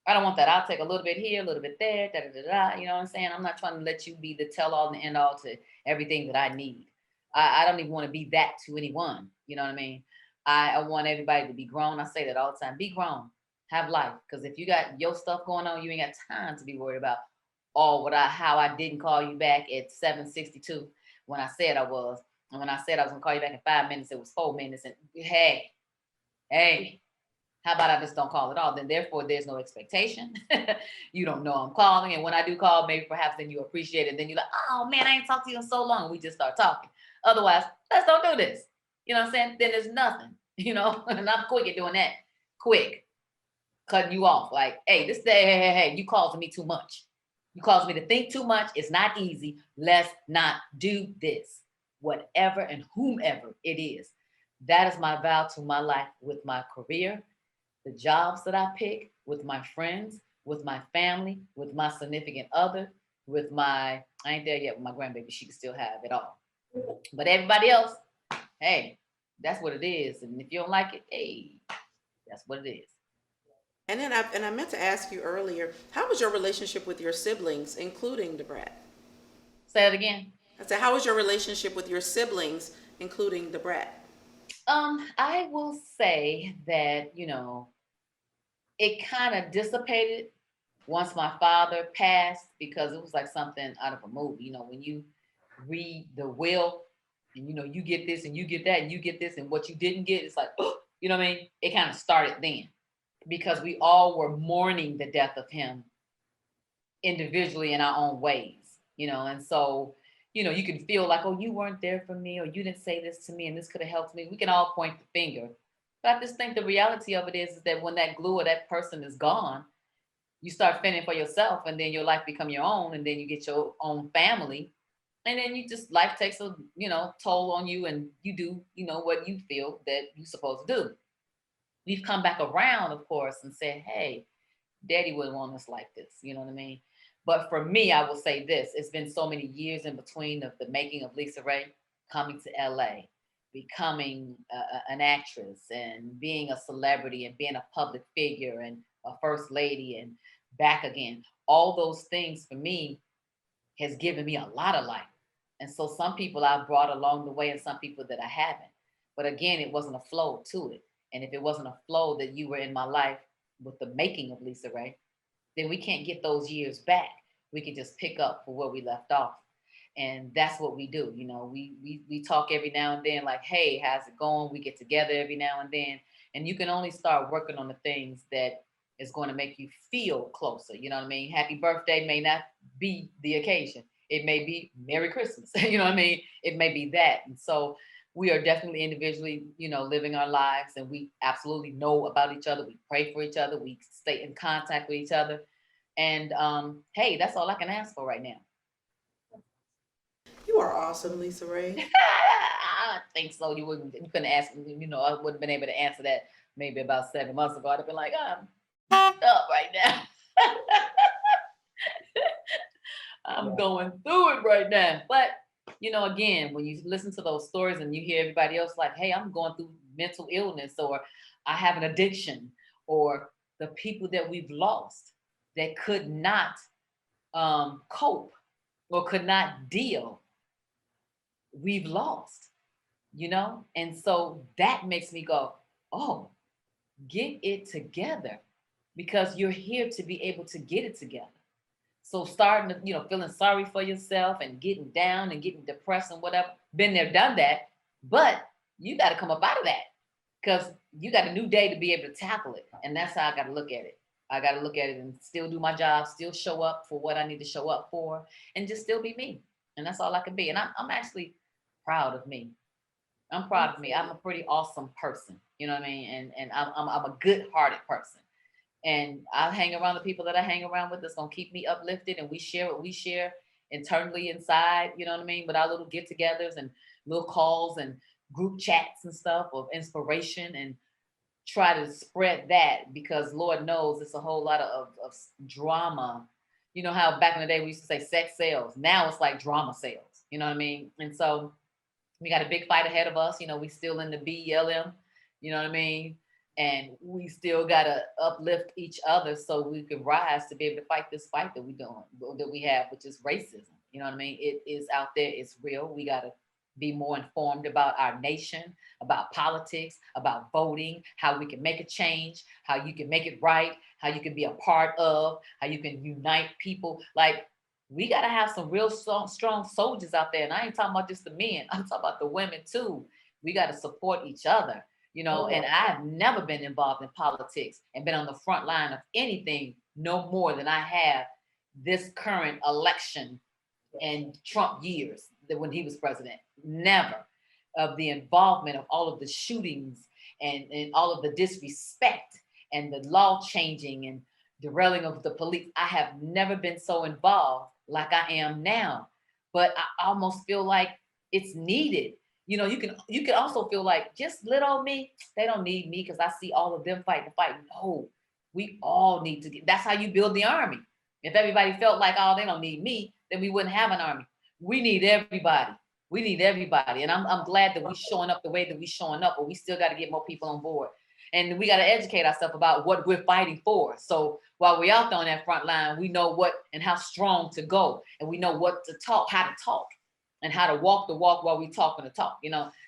I don't want that. I'll take a little bit here, a little bit there, You know what I'm saying? I'm not trying to let you be the tell all and the end all to everything that I need. I don't even want to be that to anyone. You know what I mean? I want everybody to be grown. I say that all the time. Be grown. Have life. Because if you got your stuff going on, you ain't got time to be worried about how I didn't call you back at 7:62 when I said I was. And when I said I was gonna call you back in 5 minutes, it was 4 minutes. And hey, how about I just don't call at all? Then therefore there's no expectation. You don't know I'm calling. And when I do call, maybe perhaps then you appreciate it. Then you're like, oh man, I ain't talked to you in so long. We just start talking. Otherwise, let's don't do this. You know what I'm saying? Then there's nothing, and I'm quick at doing that. Quick. Cutting you off. Like, hey, this day, hey, you causing me too much. You causing me to think too much. It's not easy. Let's not do this. Whatever and whomever it is. That is my vow to my life with my career, the jobs that I pick, with my friends, with my family, with my significant other, I ain't there yet with my grandbaby. She can still have it all. But everybody else, hey, that's what it is. And if you don't like it, hey, that's what it is. And then I meant to ask you earlier, how was your relationship with your siblings, including the brat? Say it again. I said, how was your relationship with your siblings, including the brat? I will say that, it kind of dissipated once my father passed, because it was like something out of a movie. When you read the will and, you get this and you get that and you get this and what you didn't get, it's like, you know what I mean? It kind of started then, because we all were mourning the death of him individually in our own ways, and so, you can feel like, oh, you weren't there for me, or you didn't say this to me and this could have helped me. We can all point the finger. But I just think the reality of it is that when that glue or that person is gone, you start fending for yourself, and then your life become your own, and then you get your own family. And then life takes a, toll on you, and you do, what you feel that you're supposed to do. We've come back around, of course, and said, hey, daddy wouldn't want us like this. You know what I mean? But for me, I will say this. It's been so many years in between of the making of LisaRaye, coming to LA, becoming an actress and being a celebrity and being a public figure and a first lady and back again. All those things for me has given me a lot of life. And so some people I've brought along the way and some people that I haven't. But again, it wasn't a flow to it. And if it wasn't a flow that you were in my life with the making of LisaRaye, then we can't get those years back. We can just pick up for where we left off. And that's what we do. We talk every now and then, like, hey, how's it going? We get together every now and then. And you can only start working on the things that is going to make you feel closer. You know what I mean? Happy birthday may not be the occasion. It may be Merry Christmas. You know what I mean? It may be that. And so we are definitely individually, living our lives, and we absolutely know about each other. We pray for each other. We stay in contact with each other. And hey, that's all I can ask for right now. You are awesome, Lisa Rae. I think so. You couldn't ask me, I wouldn't have been able to answer that maybe about 7 months ago. I'd have been like, I'm up right now. I'm going through it right now. But again, when you listen to those stories and you hear everybody else like, hey, I'm going through mental illness, or I have an addiction, or the people that we've lost that could not cope or could not deal, we've lost, and so that makes me go, oh, get it together, because you're here to be able to get it together. So starting to, feeling sorry for yourself and getting down and getting depressed and whatever, been there, done that, but you got to come up out of that, because you got a new day to be able to tackle it. And that's how I got to look at it. I got to look at it and still do my job, still show up for what I need to show up for, and just still be me. And that's all I can be. And I'm actually proud of me. I'm proud of me. I'm a pretty awesome person. You know what I mean? And I'm a good-hearted person. And I hang around the people that I hang around with that's gonna keep me uplifted, and we share what we share internally inside, you know what I mean? With our little get-togethers and little calls and group chats and stuff of inspiration, and try to spread that, because Lord knows it's a whole lot of drama. You know how back in the day we used to say sex sales. Now it's like drama sales, you know what I mean? And so we got a big fight ahead of us. We still in the BLM, you know what I mean? And we still gotta uplift each other so we can rise to be able to fight this fight that we have, which is racism. You know what I mean? It is out there, it's real. We gotta be more informed about our nation, about politics, about voting, how we can make a change, how you can make it right, how you can be a part of, how you can unite people. Like, we gotta have some real strong soldiers out there. And I ain't talking about just the men, I'm talking about the women too. We gotta support each other. And I've never been involved in politics and been on the front line of anything no more than I have this current election and Trump years, that when he was president. Never. Of the involvement of all of the shootings and all of the disrespect and the law changing and derailing of the police. I have never been so involved like I am now. But I almost feel like it's needed. You can also feel like, just little me, they don't need me because I see all of them fighting the fight. No, we all need to that's how you build the army. If everybody felt like, oh, they don't need me, then we wouldn't have an army. We need everybody. We need everybody. And I'm glad that we're showing up the way that we're showing up, but we still got to get more people on board. And we got to educate ourselves about what we're fighting for. So while we're out there on that front line, we know what and how strong to go. And we know what to talk, how to talk, and how to walk the walk while we talking the talk,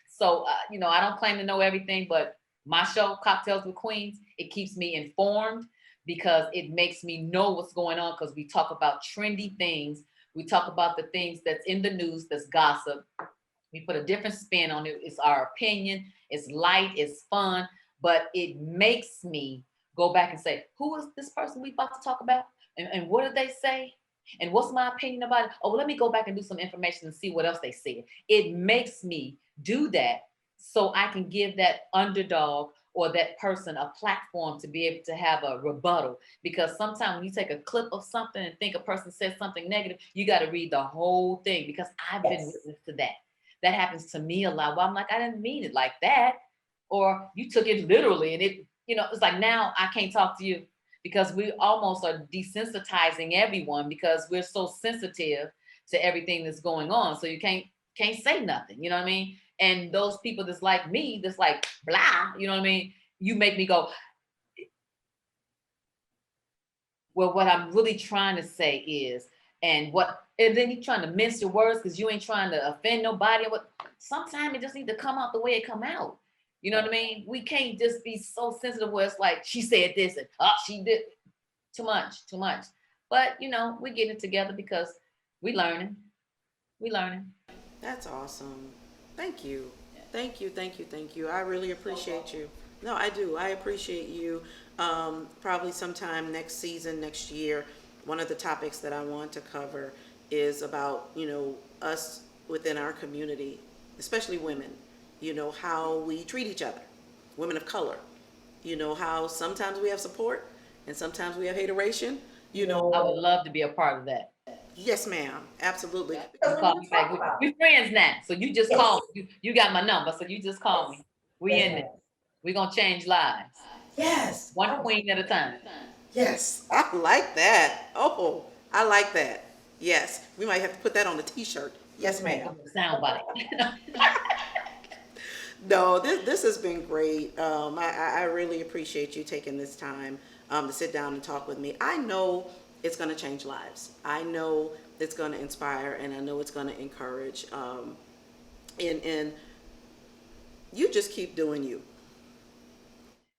So, I don't claim to know everything, but my show, Cocktails with Queens, it keeps me informed because it makes me know what's going on, because we talk about trendy things. We talk about the things that's in the news, that's gossip. We put a different spin on it. It's our opinion. It's light. It's fun. But it makes me go back and say, who is this person we about to talk about? And what did they say? And what's my opinion about it? Oh, well, let me go back and do some information and see what else they said. It makes me do that so I can give that underdog or that person a platform to be able to have a rebuttal. Because sometimes when you take a clip of something and think a person said something negative, you got to read the whole thing, because I've been witness to that. That happens to me a lot. Well, I'm like, I didn't mean it like that. Or you took it literally, and it's like, now I can't talk to you, because we almost are desensitizing everyone because we're so sensitive to everything that's going on. So you can't say nothing, you know what I mean? And those people that's like me, that's like blah, you know what I mean? You make me go, well, what I'm really trying to say is, and then you're trying to mince your words because you ain't trying to offend nobody. Sometimes it just needs to come out the way it come out. You know what I mean? We can't just be so sensitive where it's like, she said this and she did too much. But we get it together because we learning. That's awesome. Thank you. Thank you. I really appreciate you. No, I do. I appreciate you. Probably sometime next season, next year, one of the topics that I want to cover is about, us within our community, especially women, how we treat each other, women of color, how sometimes we have support and sometimes we have hateration, You know, I would love to be a part of that. yes, ma'am. Absolutely. You Because when call you me talk back. about We friends now, so you just call me. You got my number, so you just call me. We in there. We gonna change lives, yes, one queen at a time. yes, I like that. Oh, I like that. Yes, we might have to put that on a T-shirt. Yes, ma'am. Soundbite. No, this has been great. I really appreciate you taking this time to sit down and talk with me. I know it's going to change lives. I know it's going to inspire, and I know it's going to encourage. And you just keep doing you.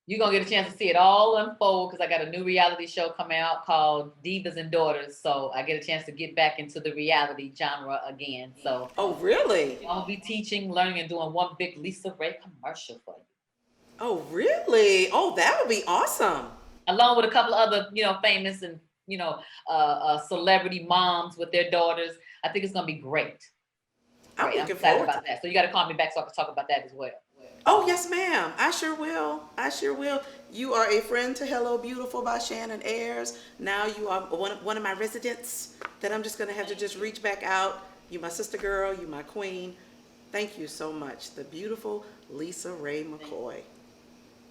You're gonna get a chance to see it all unfold because I got a new reality show coming out called Divas and Daughters. So I get a chance to get back into the reality genre again. So Oh, really? I'll be teaching, learning, and doing one big Lisa Ray commercial for you. Oh, really? Oh, that would be awesome. Along with a couple of other, famous and celebrity moms with their daughters. I think it's gonna be great. I'm Great. I'm looking excited forward about that. So you got to call me back so I can talk about that as well. Oh, yes, ma'am. I sure will. I sure will. You are a friend to Hello Beautiful by Shannon Ayers. Now you are one of my residents that I'm just going to have to just reach back out. You my sister girl. You my queen. Thank you so much. The beautiful Lisa Ray McCoy.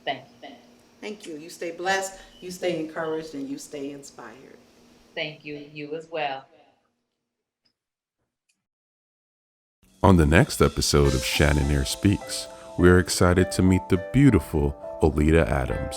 Thank you. Thank you. You stay blessed. You stay encouraged, and you stay inspired. Thank you. You as well. On the next episode of Shannon Air Speaks, we are excited to meet the beautiful Olita Adams.